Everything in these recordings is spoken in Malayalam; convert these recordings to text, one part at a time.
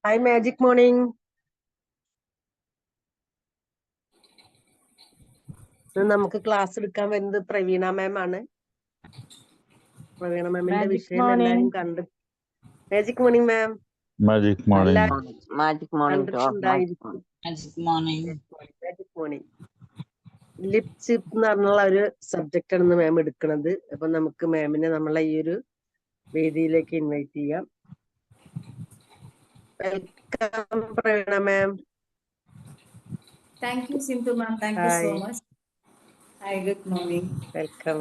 Hi magic morning. നമുക്ക് ക്ലാസ് എടുക്കാൻ വരുന്നത് പ്രവീണ മാം ആണ്. പ്രവീണ മാമിന്റെ Magic വിഷയം morning. എല്ലാരും കണ്ട്. Magic morning ma'am. Magic morning. Magic morning to all. Magic morning. Magic morning. Lip chip എന്ന് പറഞ്ഞുള്ള ഒരു സബ്ജക്റ്റ് ആണ് മാം എടുക്കുന്നത്. അപ്പൊ നമുക്ക് മാമിനെ നമ്മളെ ഈ ഒരു വേദിയിലേക്ക് ഇൻവൈറ്റ് ചെയ്യാം. Welcome Praveena ma'am. Thank you, Sindhu ma'am. Thank you so much. Hi, good morning. Welcome.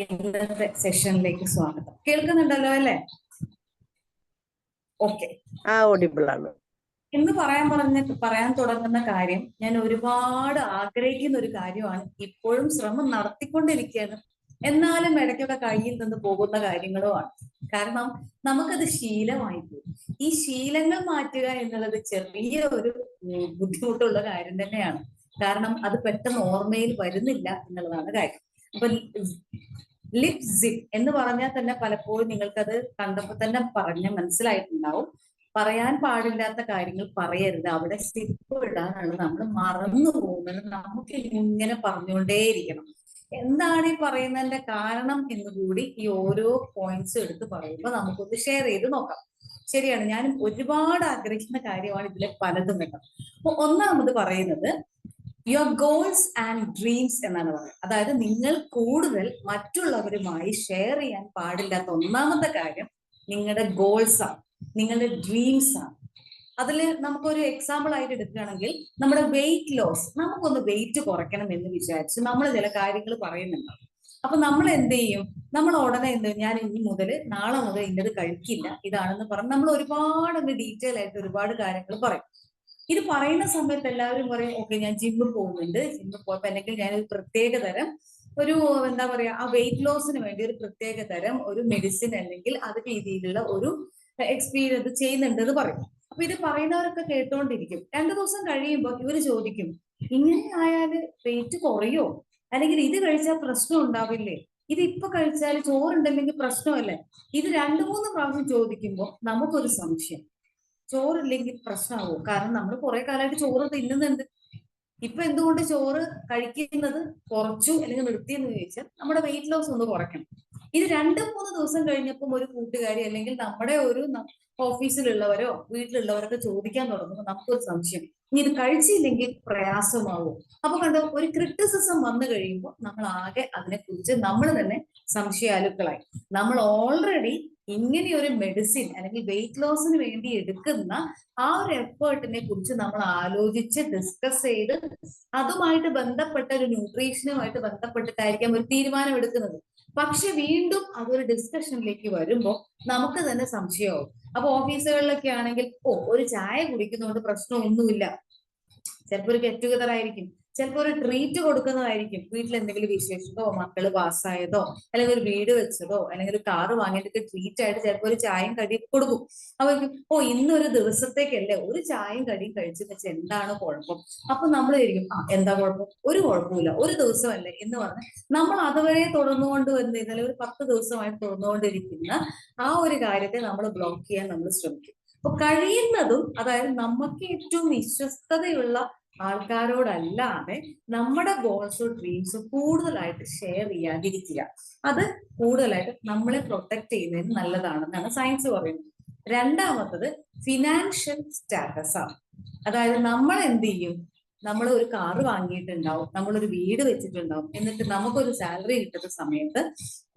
ഇന്നത്തെ സെഷനിലേക്ക് സ്വാഗതം. കേൾക്കുന്നുണ്ടല്ലോ അല്ലേ? ഓക്കെ. ഓഡിബിൾ ആണ്. ഇന്ന് പറയാൻ തുടങ്ങുന്ന കാര്യം ഞാൻ ഒരുപാട് ആഗ്രഹിക്കുന്ന ഒരു കാര്യമാണ്. ഇപ്പോഴും ശ്രമം നടത്തിക്കൊണ്ടിരിക്കുകയാണ്. എന്നാലും ഇടയ്ക്കൊക്കെ കയ്യിൽ നിന്ന് പോകുന്ന കാര്യങ്ങളുമാണ്. കാരണം നമുക്കത് ശീലമായി പോകും. ഈ ശീലങ്ങൾ മാറ്റുക എന്നുള്ളത് ചെറിയ ഒരു ബുദ്ധിമുട്ടുള്ള കാര്യം തന്നെയാണ്. കാരണം അത് പെട്ടെന്ന് ഓർമ്മയിൽ വരുന്നില്ല എന്നുള്ളതാണ് കാര്യം. അപ്പൊ ലിപ് സിപ്പ് എന്ന് പറഞ്ഞാൽ തന്നെ പലപ്പോഴും നിങ്ങൾക്കത് കണ്ടപ്പോൾ തന്നെ മനസ്സിലായിട്ടുണ്ടാവും. പറയാൻ പാടില്ലാത്ത കാര്യങ്ങൾ പറയരുത്, അവിടെ സിപ്പ് ഇടാനാണ് നമ്മൾ മറന്നു പോകുന്നത്. നമുക്ക് ഇങ്ങനെ പറഞ്ഞുകൊണ്ടേയിരിക്കണം. എന്താണ് ഈ പറയുന്നതിന്റെ കാരണം എന്നുകൂടി ഈ ഓരോ പോയിന്റ്സും എടുത്ത് പറയുമ്പോൾ നമുക്കൊന്ന് ഷെയർ ചെയ്ത് നോക്കാം. ശരിയാണ്, ഞാൻ ഒരുപാട് ആഗ്രഹിക്കുന്ന കാര്യമാണ് ഇതിലെ പലതും കേട്ടോ. അപ്പൊ ഒന്നാമത് പറയുന്നത് യുവർ ഗോൾസ് ആൻഡ് ഡ്രീംസ് എന്നാണ് പറയുന്നത്. അതായത് നിങ്ങൾ കൂടുതൽ മറ്റുള്ളവരുമായി ഷെയർ ചെയ്യാൻ പാടില്ലാത്ത ഒന്നാമത്തെ കാര്യം നിങ്ങളുടെ ഗോൾസ് ആണ്, നിങ്ങളുടെ ഡ്രീംസ് ആണ്. അതിൽ നമുക്കൊരു എക്സാമ്പിൾ ആയിട്ട് എടുക്കുകയാണെങ്കിൽ നമ്മുടെ വെയിറ്റ് ലോസ്, നമുക്കൊന്ന് വെയിറ്റ് കുറയ്ക്കണം എന്ന് വിചാരിച്ച് നമ്മൾ ചില കാര്യങ്ങൾ പറയുന്നുണ്ടാവും. അപ്പൊ നമ്മൾ എന്ത് ചെയ്യും? നമ്മൾ ഉടനെ ഞാൻ ഇനി മുതൽ നാളെ മുതൽ ഇന്നത് കഴിക്കില്ല ഇതാണെന്ന് പറഞ്ഞ് നമ്മൾ ഒരുപാട് ഡീറ്റെയിൽ ആയിട്ട് ഒരുപാട് കാര്യങ്ങൾ പറയും. ഇത് പറയുന്ന സമയത്ത് എല്ലാവരും പറയും ഓക്കെ ഞാൻ ജിമ്മിൽ പോകുന്നുണ്ട്, ജിമ്മിൽ പോയപ്പോ അല്ലെങ്കിൽ ഞാനൊരു പ്രത്യേക തരം ഒരു എന്താ പറയാ ആ വെയിറ്റ് ലോസിന് വേണ്ടി ഒരു പ്രത്യേക തരം ഒരു മെഡിസിൻ അല്ലെങ്കിൽ അത് രീതിയിലുള്ള ഒരു എക്സ്പീരിയൻസ് ചെയ്യുന്നുണ്ട് എന്ന് പറയും. അപ്പൊ ഇത് പറയുന്നവരൊക്കെ കേട്ടോണ്ടിരിക്കും. 2 ദിവസം കഴിയുമ്പോൾ ഇവര് ചോദിക്കും ഇങ്ങനെ ആയാല് വെയിറ്റ് കുറയോ, അല്ലെങ്കിൽ ഇത് കഴിച്ചാൽ പ്രശ്നം ഉണ്ടാവില്ലേ, ഇത് ഇപ്പൊ കഴിച്ചാൽ ചോറുണ്ടല്ലെങ്കിൽ പ്രശ്നമല്ലേ. ഇത് 2-3 പ്രാവശ്യം ചോദിക്കുമ്പോൾ നമുക്കൊരു സംശയം, ചോറില്ലെങ്കിൽ പ്രശ്നമാവോ? കാരണം നമ്മൾ കുറെ കാലമായിട്ട് ചോറ് തിന്നുന്നുണ്ട്, ഇപ്പൊ എന്തുകൊണ്ട് ചോറ് കഴിക്കുന്നത് കുറച്ചു അല്ലെങ്കിൽ നിർത്തിയെന്ന് ചോദിച്ചാൽ നമ്മുടെ വെയിറ്റ് ലോസ് ഒന്ന് കുറയ്ക്കണം. ഇത് 2-3 ദിവസം കഴിഞ്ഞപ്പം ഒരു കൂട്ടുകാരി അല്ലെങ്കിൽ നമ്മുടെ ഒരു ഓഫീസിലുള്ളവരോ വീട്ടിലുള്ളവരൊക്കെ ചോദിക്കാൻ തുടങ്ങുമ്പോൾ നമുക്കൊരു സംശയം, ഇനി ഇത് കഴിച്ചില്ലെങ്കിൽ പ്രയാസമാവോ? അപ്പൊ കണ്ടോ, ഒരു ക്രിറ്റിസിസം വന്നു കഴിയുമ്പോൾ നമ്മൾ ആകെ അതിനെക്കുറിച്ച് നമ്മൾ തന്നെ സംശയാലുക്കളായി. നമ്മൾ ഓൾറെഡി ഇങ്ങനെ ഒരു മെഡിസിൻ അല്ലെങ്കിൽ വെയിറ്റ് ലോസിന് വേണ്ടി എടുക്കുന്ന ആ ഒരു എഫേർട്ടിനെ കുറിച്ച് നമ്മൾ ആലോചിച്ച് ഡിസ്കസ് ചെയ്ത് അതുമായിട്ട് ബന്ധപ്പെട്ട ഒരു ന്യൂട്രീഷനുമായിട്ട് ബന്ധപ്പെട്ടിട്ടായിരിക്കാം ഒരു തീരുമാനം എടുക്കുന്നത്. പക്ഷെ വീണ്ടും അതൊരു ഡിസ്കഷനിലേക്ക് വരുമ്പോൾ നമുക്ക് തന്നെ സംശയമാവും. അപ്പൊ ഓഫീസുകളിലൊക്കെ ആണെങ്കിൽ ഒരു ചായ കുടിക്കുന്നതുകൊണ്ട് പ്രശ്നമൊന്നുമില്ല, ചിലപ്പോൾ ഒരു ഗെറ്റ് ടുഗദർ ആയിരിക്കും, ചിലപ്പോൾ ഒരു ട്രീറ്റ് കൊടുക്കുന്നതായിരിക്കും, വീട്ടിൽ എന്തെങ്കിലും വിശേഷതോ മക്കള് പാസ്സായതോ അല്ലെങ്കിൽ ഒരു വീട് വെച്ചതോ അല്ലെങ്കിൽ ഒരു കാറ് വാങ്ങിയിട്ടൊക്കെ ട്രീറ്റ് ആയിട്ട് ചിലപ്പോൾ ഒരു ചായയും കടിയും കൊടുക്കും. അവർക്ക് ഇന്നൊരു ദിവസത്തേക്കല്ലേ ഒരു ചായയും കടിയും കഴിച്ചെന്ന് വെച്ചാൽ എന്താണ് കുഴപ്പം? അപ്പൊ നമ്മൾ വിചാരിക്കും എന്താ കുഴപ്പം, ഒരു കുഴപ്പമില്ല, ഒരു ദിവസമല്ലേ എന്ന് പറഞ്ഞ് നമ്മൾ അതുവരെ തുടർന്നുകൊണ്ട് വന്നിരുന്നാൽ ഒരു 10 ദിവസമായിട്ട് തുടർന്നുകൊണ്ടിരിക്കുന്ന ആ ഒരു കാര്യത്തെ നമ്മൾ ബ്ലോക്ക് ചെയ്യാൻ നമ്മൾ ശ്രമിക്കും. അപ്പൊ കഴിയുന്നതും അതായത് നമുക്ക് ഏറ്റവും വിശ്വസ്തതയുള്ള ആൾക്കാരോടല്ലാതെ നമ്മുടെ ഗോൾസും ഡ്രീംസും കൂടുതലായിട്ട് ഷെയർ ചെയ്യാതിരിക്കുക. അത് കൂടുതലായിട്ട് നമ്മളെ പ്രൊട്ടക്ട് ചെയ്യുന്നതിന് നല്ലതാണെന്നാണ് സയൻസ് പറയുന്നത്. രണ്ടാമത്തത് ഫിനാൻഷ്യൽ സ്റ്റാറ്റസ് ആണ്. അതായത് നമ്മൾ എന്ത് ചെയ്യും, നമ്മൾ ഒരു കാറ് വാങ്ങിയിട്ടുണ്ടാവും, നമ്മളൊരു വീട് വെച്ചിട്ടുണ്ടാവും, എന്നിട്ട് നമുക്കൊരു സാലറി കിട്ടുന്ന സമയത്ത്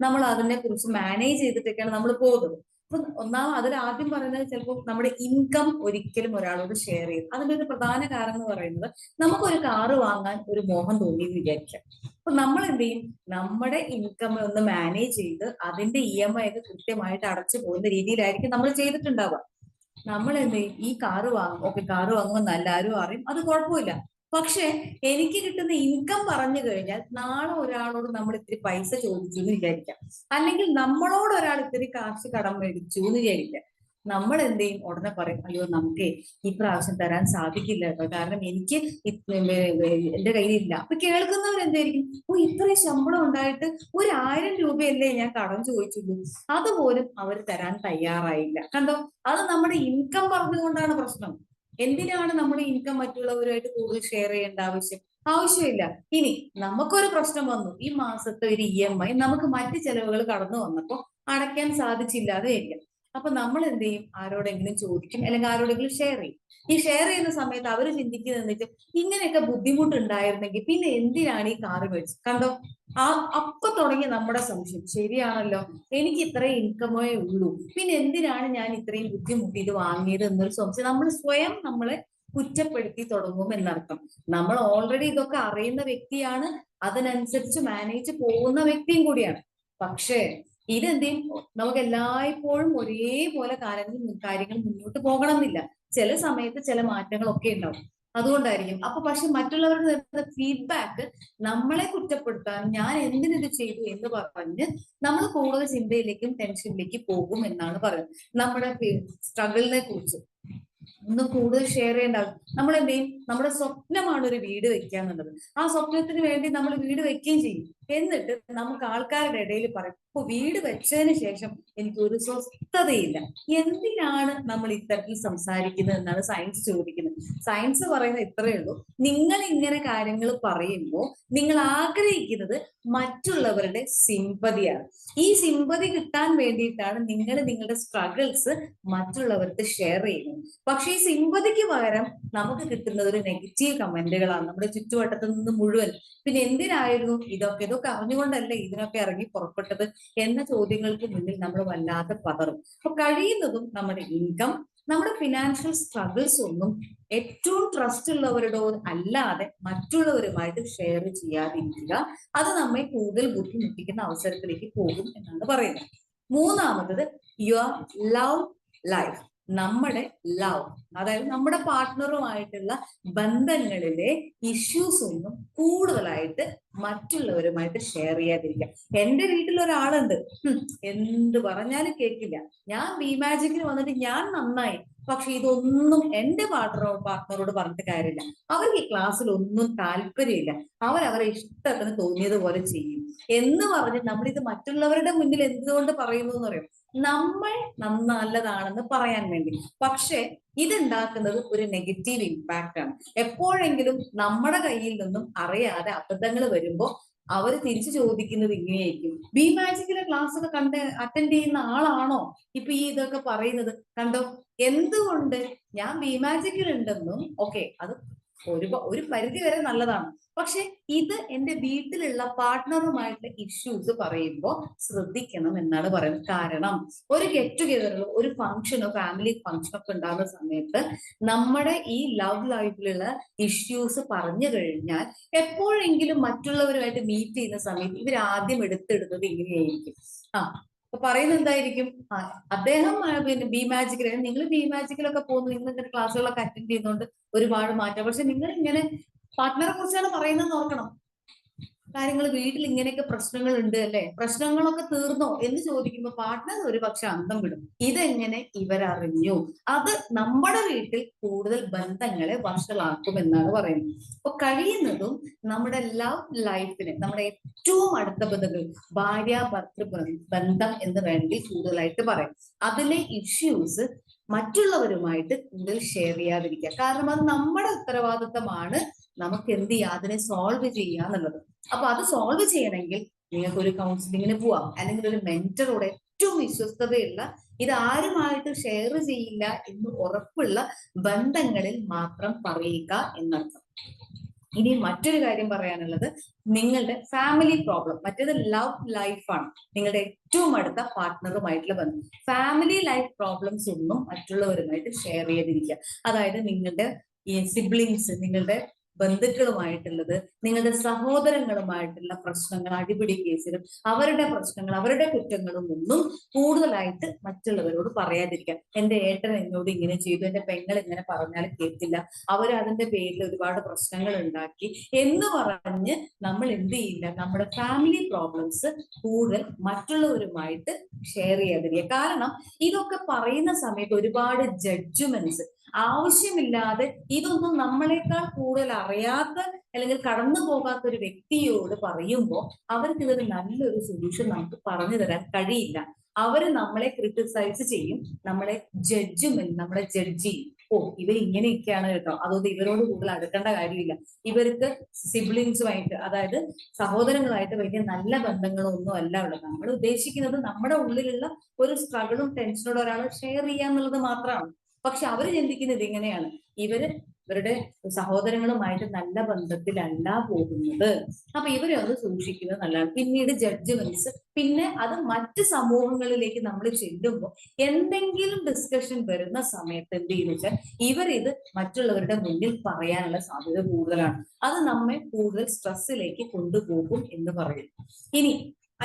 നമ്മൾ അതിനെ കുറിച്ച് മാനേജ് ചെയ്തിട്ടൊക്കെയാണ് നമ്മൾ പോകുന്നത്. അപ്പൊ അതിൽ ആദ്യം പറയുന്നത് ചിലപ്പോൾ നമ്മുടെ ഇൻകം ഒരിക്കലും ഒരാളോട് ഷെയർ ചെയ്യും. അതിന്റെ ഒരു പ്രധാന കാരണം എന്ന് പറയുന്നത് നമുക്കൊരു കാറ് വാങ്ങാൻ ഒരു മോഹം തോന്നി എന്ന് വിചാരിക്കാം. അപ്പൊ നമ്മൾ എന്ത് ചെയ്യും, നമ്മുടെ ഇൻകം ഒന്ന് മാനേജ് ചെയ്ത് അതിന്റെ EMI ഒക്കെ കൃത്യമായിട്ട് അടച്ചു പോകുന്ന രീതിയിലായിരിക്കും നമ്മൾ ചെയ്തിട്ടുണ്ടാവുക. നമ്മൾ എന്ത് ചെയ്യും, ഈ കാറ് വാങ്ങും, കാറ് വാങ്ങുമ്പോൾ എല്ലാവരും അറിയും, അത് കുഴപ്പമില്ല. പക്ഷെ എനിക്ക് കിട്ടുന്ന ഇൻകം പറഞ്ഞു കഴിഞ്ഞാൽ നാളെ ഒരാളോട് നമ്മൾ ഇത്തിരി പൈസ ചോദിച്ചു എന്ന് വിചാരിക്കാം, അല്ലെങ്കിൽ നമ്മളോട് ഒരാൾ ഇത്തിരി കാശ് കടം മേടിച്ചു എന്ന് വിചാരിക്കാം. നമ്മൾ എന്ത് ചെയ്യും? ഉടനെ പറയും, അയ്യോ നമുക്ക് ഈ പ്രാവശ്യം തരാൻ സാധിക്കില്ല കേട്ടോ, കാരണം എനിക്ക് എന്റെ കയ്യിലില്ല. അപ്പൊ കേൾക്കുന്നവർ എന്തായിരിക്കും, ഓ ഇത്രയും ശമ്പളം ഉണ്ടായിട്ട് 1000 രൂപയല്ലേ ഞാൻ കടം ചോദിച്ചുള്ളൂ, അതുപോലും അവർ തരാൻ തയ്യാറായില്ല. കണ്ടോ, അത് നമ്മുടെ ഇൻകം പറഞ്ഞുകൊണ്ടാണ് പ്രശ്നം. എന്തിനാണ് നമ്മുടെ ഇൻകം മറ്റുള്ളവരുമായിട്ട് കൂടുതൽ ഷെയർ ചെയ്യേണ്ട ആവശ്യമില്ല. ഇനി നമുക്കൊരു പ്രശ്നം വന്നു, ഈ മാസത്തെ ഒരു EMI നമുക്ക് മറ്റ് ചെലവുകൾ കടന്നു വന്നപ്പോ അടയ്ക്കാൻ സാധിച്ചില്ലാതെ ഇരിക്കും. അപ്പൊ നമ്മൾ എന്ത് ചെയ്യും? ആരോടെങ്കിലും ചോദിക്കും, അല്ലെങ്കിൽ ആരോടെങ്കിലും ഷെയർ ചെയ്യും. ഈ ഷെയർ ചെയ്യുന്ന സമയത്ത് അവർ ചിന്തിക്കുന്നത് ഇങ്ങനെയൊക്കെ ബുദ്ധിമുട്ടുണ്ടായിരുന്നെങ്കിൽ പിന്നെ എന്തിനാണ് ഈ കാറ് മേടിച്ചത്. കണ്ടോ, അപ്പൊ തുടങ്ങി നമ്മുടെ സംശയം. ശരിയാണല്ലോ, എനിക്ക് ഇത്രയും ഇൻകമേ ഉള്ളൂ, പിന്നെ എന്തിനാണ് ഞാൻ ഇത്രയും ബുദ്ധിമുട്ടി ഇത് വാങ്ങിയത് എന്നൊരു സംശയം നമ്മൾ സ്വയം നമ്മളെ കുറ്റപ്പെടുത്തി തുടങ്ങും എന്നർത്ഥം. നമ്മൾ ഓൾറെഡി ഇതൊക്കെ അറിയുന്ന വ്യക്തിയാണ്, അതിനനുസരിച്ച് മാനേജ് പോകുന്ന വ്യക്തിയും കൂടിയാണ്. പക്ഷേ ഇതെന്ത് ചെയ്യും? നമുക്ക് എല്ലായ്പ്പോഴും ഒരേപോലെ കാര്യങ്ങൾ മുന്നോട്ട് പോകണമെന്നില്ല. ചില സമയത്ത് ചില മാറ്റങ്ങളൊക്കെ ഉണ്ടാവും. അതുകൊണ്ടായിരിക്കും. അപ്പൊ പക്ഷെ മറ്റുള്ളവർക്ക് തരുന്ന ഫീഡ്ബാക്ക് നമ്മളെ കുറ്റപ്പെടുത്താൻ, ഞാൻ എന്തിനിത് ചെയ്തു എന്ന് പറഞ്ഞ് നമ്മൾ കൂടുതൽ ചിന്തയിലേക്കും ടെൻഷനിലേക്ക് പോകും എന്നാണ് പറയുന്നത്. നമ്മുടെ സ്ട്രഗിളിനെ കുറിച്ച് ഒന്നും കൂടുതൽ ഷെയർ ചെയ്യേണ്ടാവും. നമ്മൾ എന്ത് ചെയ്യും? നമ്മുടെ സ്വപ്നമാണ് ഒരു വീട് വെക്കുക എന്നുള്ളത്. ആ സ്വപ്നത്തിന് വേണ്ടി നമ്മൾ വീട് വെക്കുകയും ചെയ്യും. എന്നിട്ട് നമുക്ക് ആൾക്കാരുടെ ഇടയിൽ പറയും, ഇപ്പൊ വീട് വെച്ചതിന് ശേഷം എനിക്ക് ഒരു സ്വസ്ഥതയില്ല. എന്തിനാണ് നമ്മൾ ഇത്തരത്തിൽ സംസാരിക്കുന്നത് എന്നാണ് സയൻസ് ചോദിക്കുന്നത്. സയൻസ് പറയുന്നത് ഇത്രയേ ഉള്ളൂ, നിങ്ങൾ ഇങ്ങനെ കാര്യങ്ങൾ പറയുമ്പോൾ നിങ്ങൾ ആഗ്രഹിക്കുന്നത് മറ്റുള്ളവരുടെ സിമ്പതിയാണ്. ഈ സിമ്പതി കിട്ടാൻ വേണ്ടിയിട്ടാണ് നിങ്ങൾ നിങ്ങളുടെ സ്ട്രഗിൾസ് മറ്റുള്ളവർക്ക് ഷെയർ ചെയ്യുന്നത്. പക്ഷെ ഈ സിമ്പതിക്ക് പകരം നമുക്ക് കിട്ടുന്നത് ഒരു നെഗറ്റീവ് കമന്റുകളാണ് നമ്മുടെ ചുറ്റുവട്ടത്തിൽ നിന്ന് മുഴുവൻ. പിന്നെ എന്തിനായിരുന്നു ഇതൊക്കെ അറിഞ്ഞുകൊണ്ടല്ലേ ഇതിനൊക്കെ ഇറങ്ങി പുറപ്പെട്ടത് എന്ന ചോദ്യങ്ങൾക്ക് മുന്നിൽ നമ്മൾ വല്ലാതെ പതറും. അപ്പൊ കഴിയുന്നതും നമ്മുടെ ഇൻകം, നമ്മുടെ ഫിനാൻഷ്യൽ സ്ട്രഗിൾസ് ഒന്നും ഏറ്റവും ട്രസ്റ്റ് ഉള്ളവരോട് അല്ലാതെ മറ്റുള്ളവരുമായിട്ട് ഷെയർ ചെയ്യാതിരിക്കുക. അത് നമ്മെ കൂടുതൽ ബുദ്ധിമുട്ടിക്കുന്ന അവസരത്തിലേക്ക് പോകും എന്നാണ് പറയുന്നത്. മൂന്നാമത്തത്, യുവർ ലവ് ലൈഫ്. നമ്മുടെ ലവ്, അതായത് നമ്മുടെ പാർട്ട്ണറുമായിട്ടുള്ള ബന്ധങ്ങളിലെ ഇഷ്യൂസ് ഒന്നും കൂടുതലായിട്ട് മറ്റുള്ളവരുമായിട്ട് ഷെയർ ചെയ്യാതിരിക്കുക. എന്റെ വീട്ടിൽ ഒരാളുണ്ട്, എന്ത് പറഞ്ഞാലും കേൾക്കില്ല. ഞാൻ ബി-മാജിക്കിന് വന്നിട്ട് ഞാൻ നന്നായി, പക്ഷെ ഇതൊന്നും എന്റെ പാർട്ട്ണറോട് പറഞ്ഞിട്ട് കാര്യമില്ല. അവർക്ക് ഈ ക്ലാസ്സിൽ ഒന്നും താല്പര്യമില്ല, അവരവരെ ഇഷ്ടത്തിന് തോന്നിയതുപോലെ ചെയ്യും എന്ന് പറഞ്ഞ് നമ്മളിത് മറ്റുള്ളവരുടെ മുന്നിൽ എന്തുകൊണ്ട് പറയുന്നു എന്ന് പറയും, നമ്മൾ നല്ലതാണെന്ന് പറയാൻ വേണ്ടി. പക്ഷെ ഇതുണ്ടാക്കുന്നത് ഒരു നെഗറ്റീവ് ഇമ്പാക്റ്റ് ആണ്. എപ്പോഴെങ്കിലും നമ്മുടെ കയ്യിൽ നിന്നും അറിയാതെ അബദ്ധങ്ങൾ വരുമ്പോൾ അവർ തിരിച്ചു ചോദിക്കുന്നത് ഇങ്ങനെയായിരിക്കും, ബി-മാജിക്കിലെ ക്ലാസ് ഒക്കെ അറ്റൻഡ് ചെയ്യുന്ന ആളാണോ ഇപ്പൊ ഈ ഇതൊക്കെ പറയുന്നത്? കണ്ടോ, എന്തുകൊണ്ട് ഞാൻ ബി-മാജിക്കിൽ ഉണ്ടെന്നും ഓക്കെ, അത് ഒരു പരിധി വരെ നല്ലതാണ്. പക്ഷെ ഇത് എന്റെ വീട്ടിലുള്ള പാർട്ട്ണറുമായിട്ടുള്ള ഇഷ്യൂസ് പറയുമ്പോൾ ശ്രദ്ധിക്കണം എന്നാണ് പറയുന്നത്. കാരണം ഒരു ഗെറ്റ് ടുഗെദറിലോ ഒരു ഫംഗ്ഷനോ ഫാമിലി ഫംഗ്ഷനോ ഒക്കെ ഉണ്ടാകുന്ന സമയത്ത് നമ്മുടെ ഈ ലവ് ലൈഫിലുള്ള ഇഷ്യൂസ് പറഞ്ഞു കഴിഞ്ഞാൽ എപ്പോഴെങ്കിലും മറ്റുള്ളവരുമായിട്ട് മീറ്റ് ചെയ്യുന്ന സമയത്ത് ഇവർ ആദ്യം എടുത്തെടുത്തത് ഇങ്ങനെയായിരിക്കും. അപ്പൊ പറയുന്നത് എന്തായിരിക്കും, അദ്ദേഹം പിന്നെ ബി-മാജിക്കിൽ, നിങ്ങൾ ബി-മാജിക്കിലൊക്കെ പോകുന്നു, നിങ്ങൾ ഇങ്ങനെ ക്ലാസ്സുകളൊക്കെ അറ്റൻഡ് ചെയ്യുന്നതുകൊണ്ട് ഒരുപാട് മാറ്റം, പക്ഷെ നിങ്ങൾ ഇങ്ങനെ പാർട്ട്ണറെ കുറിച്ചാണ് പറയുന്നത് ഓർക്കണം. കാര്യങ്ങൾ വീട്ടിൽ ഇങ്ങനെയൊക്കെ പ്രശ്നങ്ങൾ ഉണ്ട് അല്ലെ, പ്രശ്നങ്ങളൊക്കെ തീർന്നോ എന്ന് ചോദിക്കുമ്പോൾ പാർട്ട്ണർ ഒരു പക്ഷെ അന്തം വിടും. ഇതെങ്ങനെ ഇവരറിഞ്ഞു? അത് നമ്മുടെ വീട്ടിൽ കൂടുതൽ ബന്ധങ്ങളെ വഷളാക്കും എന്നാണ് പറയുന്നത്. അപ്പൊ കഴിയുന്നതും നമ്മുടെ ലവ് ലൈഫിന്, നമ്മുടെ ഏറ്റവും അടുത്ത ബന്ധങ്ങൾ, ഭാര്യ ഭർത്തൃ ബന്ധം എന്ന് വേണമെങ്കിൽ കൂടുതലായിട്ട് പറയാം, അതിലെ ഇഷ്യൂസ് മറ്റുള്ളവരുമായിട്ട് കൂടുതൽ ഷെയർ ചെയ്യാതിരിക്കുക. കാരണം അത് നമ്മുടെ ഉത്തരവാദിത്തമാണ്, നമുക്ക് എന്ത് ചെയ്യാം, അതിനെ സോൾവ് ചെയ്യുക എന്നുള്ളത്. അപ്പൊ അത് സോൾവ് ചെയ്യണമെങ്കിൽ നിങ്ങൾക്ക് ഒരു കൗൺസിലിങ്ങിന് പോവാം, അല്ലെങ്കിൽ ഒരു മെന്ററോട് ഏറ്റവും വിശ്വസ്തതയുള്ള, ഇത് ആരുമായിട്ട് ഷെയർ ചെയ്യില്ല എന്ന് ഉറപ്പുള്ള ബന്ധങ്ങളിൽ മാത്രം പറയുക എന്നർത്ഥം. ഇനി മറ്റൊരു കാര്യം പറയാനുള്ളത്, നിങ്ങളുടെ ഫാമിലി പ്രോബ്ലം, മറ്റേത് ലവ് ലൈഫാണ്, നിങ്ങളുടെ ഏറ്റവും അടുത്ത പാർട്ട്ണറുമായിട്ടുള്ള ബന്ധം. ഫാമിലി ലൈഫ് പ്രോബ്ലംസ് ഒന്നും മറ്റുള്ളവരുമായിട്ട് ഷെയർ ചെയ്തിരിക്കുക. അതായത് നിങ്ങളുടെ ഈ സിബ്ലിങ്സ്, നിങ്ങളുടെ ബന്ധുക്കളുമായിട്ടുള്ളത്, നിങ്ങളുടെ സഹോദരങ്ങളുമായിട്ടുള്ള പ്രശ്നങ്ങൾ, അടിപിടി കേസിലും അവരുടെ പ്രശ്നങ്ങൾ, അവരുടെ കുറ്റങ്ങളും ഒന്നും കൂടുതലായിട്ട് മറ്റുള്ളവരോട് പറയാതിരിക്കുക. എന്റെ ഏട്ടൻ എന്നോട് ഇങ്ങനെ ചെയ്തു, എന്റെ പെങ്ങൾ ഇങ്ങനെ പറഞ്ഞാൽ കേൾക്കില്ല, അവർ അതിന്റെ പേരിൽ ഒരുപാട് പ്രശ്നങ്ങൾ ഉണ്ടാക്കി എന്ന് പറഞ്ഞ് നമ്മൾ എന്ത് ചെയ്യില്ല, നമ്മുടെ ഫാമിലി പ്രോബ്ലംസ് കൂടുതൽ മറ്റുള്ളവരുമായിട്ട് ഷെയർ ചെയ്യാതിരിക്കുക. കാരണം ഇതൊക്കെ പറയുന്ന സമയത്ത് ഒരുപാട് ജഡ്ജ്മെന്റ്സ് ആവശ്യമില്ലാതെ, ഇതൊന്നും നമ്മളെക്കാൾ കൂടുതൽ അറിയാത്ത അല്ലെങ്കിൽ കടന്നു പോകാത്ത ഒരു വ്യക്തിയോട് പറയുമ്പോൾ അവർക്ക് ഇതൊരു നല്ലൊരു സൊല്യൂഷൻ നമുക്ക് പറഞ്ഞു തരാൻ കഴിയില്ല. അവര് നമ്മളെ ക്രിട്ടിസൈസ് ചെയ്യും, നമ്മളെ നമ്മളെ ജഡ്ജ് ചെയ്യും. ഓ, ഇവർ ഇങ്ങനെയൊക്കെയാണ് കേട്ടോ, അതുകൊണ്ട് ഇവരോട് കൂടുതൽ അടുക്കേണ്ട കാര്യമില്ല, ഇവർക്ക് സിബ്ലിങ്സുമായിട്ട്, അതായത് സഹോദരങ്ങളായിട്ട് വലിയ നല്ല ബന്ധങ്ങളൊന്നും അല്ല ഉള്ളത്. നമ്മൾ ഉദ്ദേശിക്കുന്നത് നമ്മുടെ ഉള്ളിലുള്ള ഒരു സ്ട്രഗിളും ടെൻഷനോട് ഒരാളെ ഷെയർ ചെയ്യാന്നുള്ളത് മാത്രമാണ്. പക്ഷെ അവര് ചിന്തിക്കുന്നത് ഇങ്ങനെയാണ്, ഇവരുടെ സഹോദരങ്ങളുമായിട്ട് നല്ല ബന്ധത്തിലല്ല പോകുന്നത്, അപ്പൊ ഇവരെ ഒന്ന് സൂക്ഷിക്കുന്നത് നല്ലതാണ്. പിന്നീട് ജഡ്ജ്മെന്റ്സ്, പിന്നെ അത് മറ്റ് സമൂഹങ്ങളിലേക്ക് നമ്മൾ ചെല്ലുമ്പോൾ എന്തെങ്കിലും ഡിസ്കഷൻ വരുന്ന സമയത്ത് എന്ത് ചെയ്യുന്നു വെച്ചാൽ ഇവരിത് മറ്റുള്ളവരുടെ മുന്നിൽ പറയാനുള്ള സാധ്യത കൂടുതലാണ്. അത് നമ്മെ കൂടുതൽ സ്ട്രെസ്സിലേക്ക് കൊണ്ടുപോകും എന്ന് പറയുന്നു. ഇനി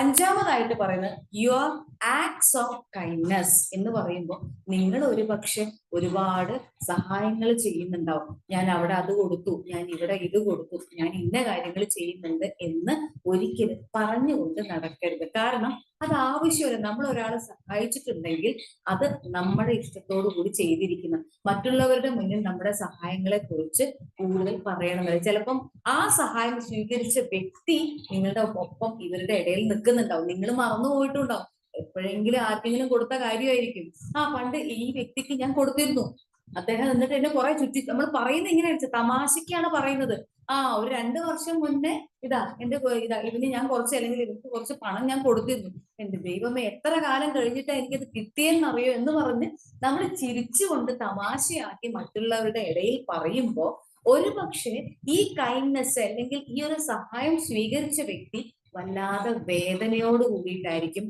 അഞ്ചാമതായിട്ട് പറയുന്നത് യുവർ ആക്ട്സ് ഓഫ് കൈൻഡ്നെസ് എന്ന് പറയുമ്പോൾ, നിങ്ങൾ ഒരു പക്ഷെ ഒരുപാട് സഹായങ്ങൾ ചെയ്യുന്നുണ്ടാവും. ഞാൻ അവിടെ അത് കൊടുത്തു, ഞാൻ ഇവിടെ ഇത് കൊടുത്തു, ഞാൻ ഇന്ന കാര്യങ്ങൾ ചെയ്യുന്നുണ്ട് എന്ന് ഒരിക്കലും പറഞ്ഞുകൊണ്ട് നടക്കരുത്. കാരണം അത് ആവശ്യമില്ല. നമ്മൾ ഒരാളെ സഹായിച്ചിട്ടുണ്ടെങ്കിൽ അത് നമ്മുടെ ഇഷ്ടത്തോടു കൂടി ചെയ്തിരിക്കണം. മറ്റുള്ളവരുടെ മുന്നിൽ നമ്മുടെ സഹായങ്ങളെ കുറിച്ച് കൂടുതൽ പറയണമെന്നില്ല. ചിലപ്പം ആ സഹായം സ്വീകരിച്ച വ്യക്തി നിങ്ങളുടെ ഒപ്പം ഇവരുടെ ഇടയിൽ നിൽക്കുന്നുണ്ടാവും, നിങ്ങൾ മറന്നു പോയിട്ടുണ്ടാവും. എപ്പോഴെങ്കിലും ആർക്കെങ്കിലും കൊടുത്ത കാര്യമായിരിക്കും. പണ്ട് ഈ വ്യക്തിക്ക് ഞാൻ കൊടുത്തിരുന്നു, അദ്ദേഹം എന്നിട്ട് എന്നെ കുറെ ചുറ്റി. നമ്മൾ പറയുന്നത് ഇങ്ങനെ തമാശക്കാണ് പറയുന്നത്. ഒരു 2 വർഷം മുന്നേ ഇതിന് ഞാൻ കുറച്ച്, അല്ലെങ്കിൽ ഇവർക്ക് കുറച്ച് പണം ഞാൻ കൊടുത്തിരുന്നു. എന്റെ ദൈവമേ, എത്ര കാലം കഴിഞ്ഞിട്ടാ എനിക്കത് കിട്ടിയെന്നറിയോ എന്ന് പറഞ്ഞ് നമ്മൾ ചിരിച്ചുകൊണ്ട് തമാശയാക്കി മറ്റുള്ളവരുടെ ഇടയിൽ പറയുമ്പോൾ, ഒരു പക്ഷേ ഈ കൈൻഡ്നെസ് അല്ലെങ്കിൽ ഈ ഒരു സഹായം സ്വീകരിച്ച വ്യക്തി വല്ലാതെ വേദനയോട് കൂടിയിട്ടായിരിക്കും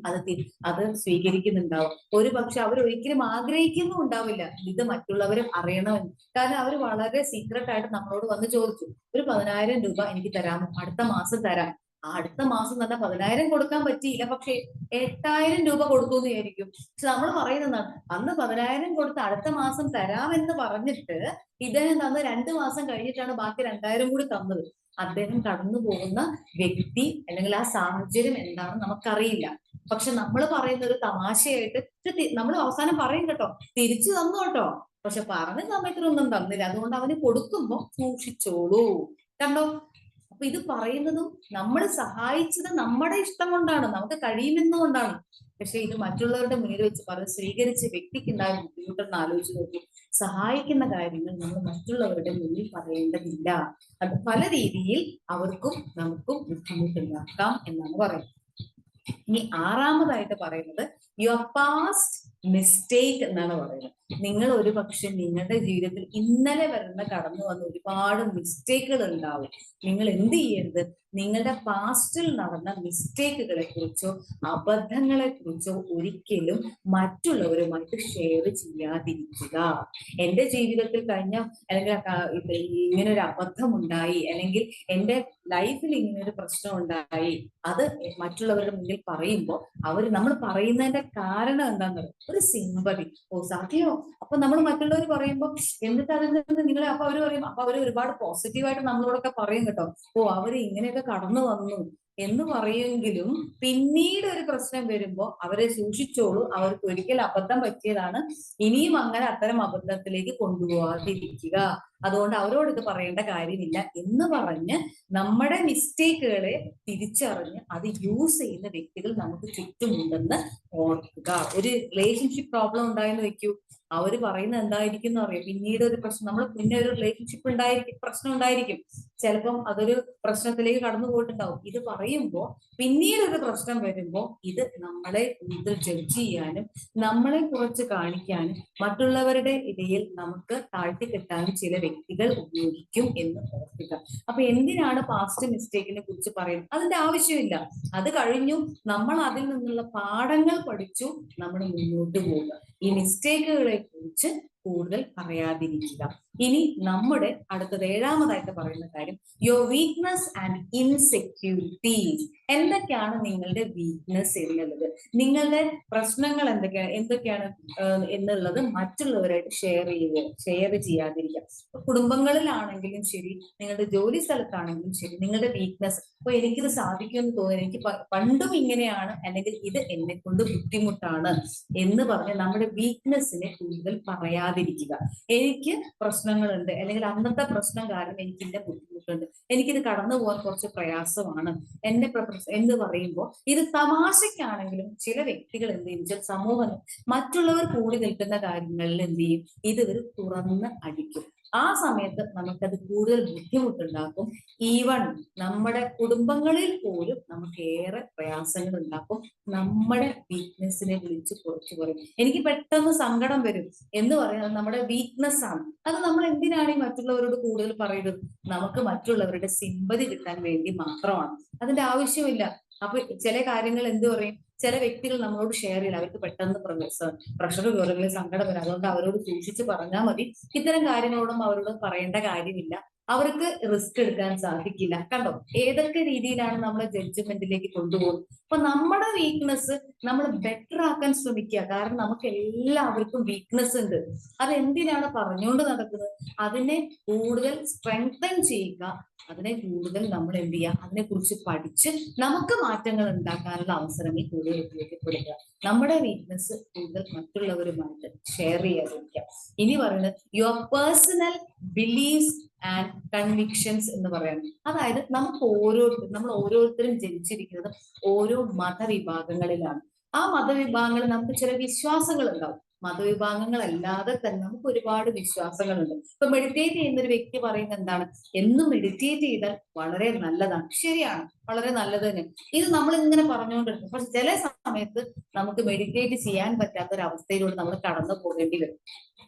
അത് സ്വീകരിക്കുന്നുണ്ടാവും. ഒരു പക്ഷെ അവർ ഒരിക്കലും ആഗ്രഹിക്കുന്നും ഉണ്ടാവില്ല ഇത് മറ്റുള്ളവർ അറിയണമെന്ന്. കാരണം അവർ വളരെ സീക്രട്ട് ആയിട്ട് നമ്മളോട് വന്ന് ചോദിച്ചു, ഒരു 10,000 രൂപ എനിക്ക് തരാമോ, അടുത്ത മാസം തരാം. അടുത്ത മാസം തന്നെ 10,000 കൊടുക്കാൻ പറ്റിയില്ല, പക്ഷെ 8,000 രൂപ കൊടുത്തു എന്ന് വിചാരിക്കും. പക്ഷെ നമ്മൾ പറയുന്നതാണ്, അന്ന് 10,000 കൊടുത്ത് അടുത്ത മാസം തരാമെന്ന് പറഞ്ഞിട്ട് ഇദ്ദേഹം തന്ന് 2 മാസം കഴിഞ്ഞിട്ടാണ് ബാക്കി 2,000 കൂടി തന്നത്. അദ്ദേഹം കടന്നു പോകുന്ന വ്യക്തി അല്ലെങ്കിൽ ആ സാഹചര്യം എന്താണെന്ന് നമുക്കറിയില്ല. പക്ഷെ നമ്മൾ പറയുന്ന ഒരു തമാശയായിട്ട് നമ്മൾ അവസാനം പറയും കേട്ടോ, തിരിച്ചു തന്നു കേട്ടോ, പക്ഷെ പറഞ്ഞ സമയത്തിനൊന്നും തന്നില്ല, അതുകൊണ്ട് അവന് കൊടുക്കുമ്പോ സൂക്ഷിച്ചോളൂ. കണ്ടോ? അപ്പൊ ഇത് പറയുന്നതും നമ്മൾ സഹായിച്ചത് നമ്മുടെ ഇഷ്ടം കൊണ്ടാണ്, നമുക്ക് കഴിയുമെന്നുകൊണ്ടാണ്. പക്ഷെ ഇത് മറ്റുള്ളവരുടെ മുന്നിൽ വെച്ച് പറഞ്ഞ് സ്വീകരിച്ച വ്യക്തിക്ക് ഉണ്ടായ ബുദ്ധിമുട്ടെന്ന് ആലോചിച്ച് നോക്കി. സഹായിക്കുന്ന കാര്യങ്ങൾ നമ്മൾ മറ്റുള്ളവരുടെ മുന്നിൽ പറയേണ്ടതില്ല. അത് പല രീതിയിൽ അവർക്കും നമുക്കും ബുദ്ധിമുട്ടുണ്ടാക്കാം എന്നാണ് പറയുന്നത്. ഇനി ആറാമതായിട്ട് പറയുന്നത് യുവർ പാസ്റ്റ് മിസ്റ്റേക്ക് എന്നാണ് പറയുന്നത്. നിങ്ങൾ ഒരു പക്ഷെ നിങ്ങളുടെ ജീവിതത്തിൽ ഇന്നലെ വരുന്ന കടന്നു വന്ന ഒരുപാട് മിസ്റ്റേക്കുകൾ ഉണ്ടാവും. നിങ്ങൾ എന്ത് ചെയ്യരുത്, നിങ്ങളുടെ പാസ്റ്റിൽ നടന്ന മിസ്റ്റേക്കുകളെ കുറിച്ചോ അബദ്ധങ്ങളെ കുറിച്ചോ ഒരിക്കലും മറ്റുള്ളവരുമായിട്ട് ഷെയർ ചെയ്യാതിരിക്കുക. എന്റെ ജീവിതത്തിൽ കഴിഞ്ഞ അല്ലെങ്കിൽ ഇങ്ങനെ ഒരു അബദ്ധം ഉണ്ടായി, അല്ലെങ്കിൽ എന്റെ ലൈഫിൽ ഇങ്ങനെ ഒരു പ്രശ്നം ഉണ്ടായി, അത് മറ്റുള്ളവരുടെ മുന്നിൽ പറയുമ്പോൾ നമ്മൾ പറയുന്നതിന്റെ കാരണം എന്താണെന്ന് പറയും, ഒരു സിമ്പതി. സത്യമോ? അപ്പൊ നമ്മൾ മറ്റുള്ളവർ പറയുമ്പോൾ എന്നിട്ട് അതിൽ നിന്ന് നിങ്ങളെ അപ്പൊ അവര് പറയും, അപ്പൊ അവര് ഒരുപാട് പോസിറ്റീവായിട്ട് നമ്മളോടൊക്കെ പറയും കേട്ടോ, അവര് ഇങ്ങനെയൊക്കെ കടന്നു വന്നു എന്ന് പറയുമെങ്കിലും പിന്നീട് ഒരു പ്രശ്നം വരുമ്പോൾ അവരെ സൂക്ഷിച്ചോളൂ, അവർക്ക് ഒരിക്കൽ അബദ്ധം പറ്റിയതാണ്, ഇനിയും അങ്ങനെ അത്തരം അബദ്ധത്തിലേക്ക് കൊണ്ടുപോകാതിരിക്കുക. അതുകൊണ്ട് അവരോട് ഇത് പറയേണ്ട കാര്യമില്ല എന്ന് പറഞ്ഞ് നമ്മുടെ മിസ്റ്റേക്കുകളെ തിരിച്ചറിഞ്ഞ് അത് യൂസ് ചെയ്യുന്ന വ്യക്തികൾ നമുക്ക് ചുറ്റുമുണ്ടെന്ന് ഓർക്കുക. ഒരു റിലേഷൻഷിപ്പ് പ്രോബ്ലം ഉണ്ടായെന്ന് വെക്കൂ, അവര് പറയുന്നത് എന്തായിരിക്കും എന്ന് അറിയാം. പിന്നീട് ഒരു പ്രശ്നം, നമ്മൾ പിന്നെ ഒരു റിലേഷൻഷിപ്പ് പ്രശ്നം ഉണ്ടായിരിക്കും, ചിലപ്പം അതൊരു പ്രശ്നത്തിലേക്ക് കടന്നു പോയിട്ടുണ്ടാവും. ഇത് പറയുമ്പോൾ പിന്നീട് ഒരു പ്രശ്നം വരുമ്പോൾ ഇത് നമ്മളെ കൂടുതൽ ജഡ്ജ് ചെയ്യാനും നമ്മളെ കുറച്ച് കാണിക്കാനും മറ്റുള്ളവരുടെ ഇടയിൽ നമുക്ക് താഴ്ത്തിക്കെട്ടാനും ചില വ്യക്തികൾ ഉപയോഗിക്കും എന്ന് ഓർക്കുക. അപ്പൊ എന്തിനാണ് പാസ്റ്റ് മിസ്റ്റേക്കിനെ കുറിച്ച് പറയുന്നത്? അതിന്റെ ആവശ്യമില്ല. അത് കഴിഞ്ഞു, നമ്മൾ അതിൽ നിന്നുള്ള പാഠങ്ങൾ പഠിച്ചു, നമ്മൾ മുന്നോട്ട് പോവുക. ഈ മിസ്റ്റേക്കുകളെ കുറിച്ച് കൂടുതൽ പറയാതിരിക്കുക. ഇനി നമ്മുടെ അടുത്തത് 7ാമതായിട്ട് പറയുന്ന കാര്യം, യുവർ വീക്ക്നെസ് ആൻഡ് ഇൻസെക്യൂരിറ്റീസ്. എന്തൊക്കെയാണ് നിങ്ങളുടെ വീക്ക്നെസ് എന്നുള്ളത്, നിങ്ങളുടെ പ്രശ്നങ്ങൾ എന്തൊക്കെയാണ് എന്നുള്ളത് മറ്റുള്ളവരായിട്ട് ഷെയർ ചെയ്യാതിരിക്കുക. കുടുംബങ്ങളിലാണെങ്കിലും ശരി, നിങ്ങളുടെ ജോലി സ്ഥലത്താണെങ്കിലും ശരി, നിങ്ങളുടെ വീക്ക്നെസ്, അപ്പൊ എനിക്കിത് സാധിക്കുമെന്ന് തോന്നുന്നു, എനിക്ക് പണ്ടും ഇങ്ങനെയാണ്, അല്ലെങ്കിൽ ഇത് എന്നെ കൊണ്ട് ബുദ്ധിമുട്ടാണ് എന്ന് പറഞ്ഞ് നമ്മുടെ വീക്ക്നെസ്സിനെ കൂടുതൽ പറയാതിരിക്കുക. എനിക്ക് പ്രശ്നങ്ങളുണ്ട്, അല്ലെങ്കിൽ അന്നത്തെ പ്രശ്നം കാരണം എനിക്ക് ഇതിന്റെ ബുദ്ധിമുട്ടുണ്ട്, എനിക്കിത് കടന്നു പോകാൻ കുറച്ച് പ്രയാസമാണ് എന്ന് പറയുമ്പോൾ, ഇത് തമാശക്കാണെങ്കിലും ചില വ്യക്തികൾ എന്ത് ചെയ്യും, സമൂഹം മറ്റുള്ളവർ കൂടി നിൽക്കുന്ന കാര്യങ്ങളിൽ എന്ത് ചെയ്യും, ഇത് ഇവർ തുറന്ന് അടിക്കും. ആ സമയത്ത് നമുക്കത് കൂടുതൽ ബുദ്ധിമുട്ടുണ്ടാക്കും. ഈവൺ നമ്മുടെ കുടുംബങ്ങളിൽ പോലും നമുക്ക് ഏറെ പ്രയാസങ്ങൾ ഉണ്ടാക്കും. നമ്മുടെ വീക്ക്നെസ്സിനെ വിളിച്ച് കുറച്ച് പറയും. എനിക്ക് പെട്ടെന്ന് സങ്കടം വരും എന്ന് പറയുന്നത് നമ്മുടെ വീക്ക്നെസ് ആണ്. അത് നമ്മൾ എന്തിനാണ് ഈ മറ്റുള്ളവരോട് കൂടുതൽ പറയുന്നത്? നമുക്ക് മറ്റുള്ളവരുടെ സിമ്പതി കിട്ടാൻ വേണ്ടി മാത്രമാണ്. അതിന്റെ ആവശ്യമില്ല. അപ്പൊ ചില കാര്യങ്ങൾ എന്ത് പറയും, ചില വ്യക്തികൾ നമ്മളോട് ഷെയർ ചെയ്യില്ല, അവർക്ക് പെട്ടെന്ന് പ്രഷർ കയറുകയും സങ്കടം വരും, അതുകൊണ്ട് അവരോട് സൂക്ഷിച്ച് പറഞ്ഞാൽ മതി. ഇത്തരം കാര്യങ്ങളോടും അവരോട് പറയേണ്ട കാര്യമില്ല, അവർക്ക് റിസ്ക് എടുക്കാൻ സാധിക്കില്ല. കണ്ടോ ഏതൊക്കെ രീതിയിലാണ് നമ്മളെ ജഡ്ജ്മെന്റിലേക്ക് കൊണ്ടുപോകുന്നത്. അപ്പൊ നമ്മുടെ വീക്ക്നെസ് നമ്മൾ ബെറ്റർ ആക്കാൻ ശ്രമിക്കുക. കാരണം നമുക്ക് എല്ലാവർക്കും വീക്ക്നെസ് ഉണ്ട്. അതെന്തിനാണ് പറഞ്ഞുകൊണ്ട് നടക്കുന്നത്? അതിനെ കൂടുതൽ സ്ട്രെങ്തൻ ചെയ്യുക, അതിനെ കൂടുതൽ നമ്മൾ എന്ത് ചെയ്യുക, അതിനെ കുറിച്ച് പഠിച്ച് നമുക്ക് മാറ്റങ്ങൾ ഉണ്ടാക്കാനുള്ള അവസരങ്ങൾ കൂടുതൽ ഉപയോഗപ്പെടുത്തുക. നമ്മുടെ വീക്ക്നെസ് കൂടുതൽ മറ്റുള്ളവരുമായിട്ട് ഷെയർ ചെയ്യാതിരിക്കുക. ഇനി പറയുന്നത് your personal beliefs and convictions എന്ന് പറയുന്നത്. അതായത് നമ്മൾ ഓരോരുത്തരും ജനിച്ചിരിക്കുന്നത് ഓരോ മതവിഭാഗങ്ങളിലാണ്. ആ മതവിഭാഗങ്ങളിൽ നമുക്ക് ചില വിശ്വാസങ്ങൾ ഉണ്ടാവും. മതവിഭാഗങ്ങളല്ലാതെ തന്നെ നമുക്ക് ഒരുപാട് വിശ്വാസങ്ങളുണ്ട്. ഇപ്പൊ മെഡിറ്റേറ്റ് ചെയ്യുന്ന ഒരു വ്യക്തി പറയുന്നത് എന്താണ്, എന്നും മെഡിറ്റേറ്റ് ചെയ്താൽ വളരെ നല്ലതാണ്. ശരിയാണ്, വളരെ നല്ലത് തന്നെ. ഇത് നമ്മൾ ഇങ്ങനെ പറഞ്ഞുകൊണ്ടിരിക്കും. പക്ഷെ ചില സമയത്ത് നമുക്ക് മെഡിറ്റേറ്റ് ചെയ്യാൻ പറ്റാത്തൊരവസ്ഥയിലൂടെ നമ്മൾ കടന്നു പോകേണ്ടി വരും.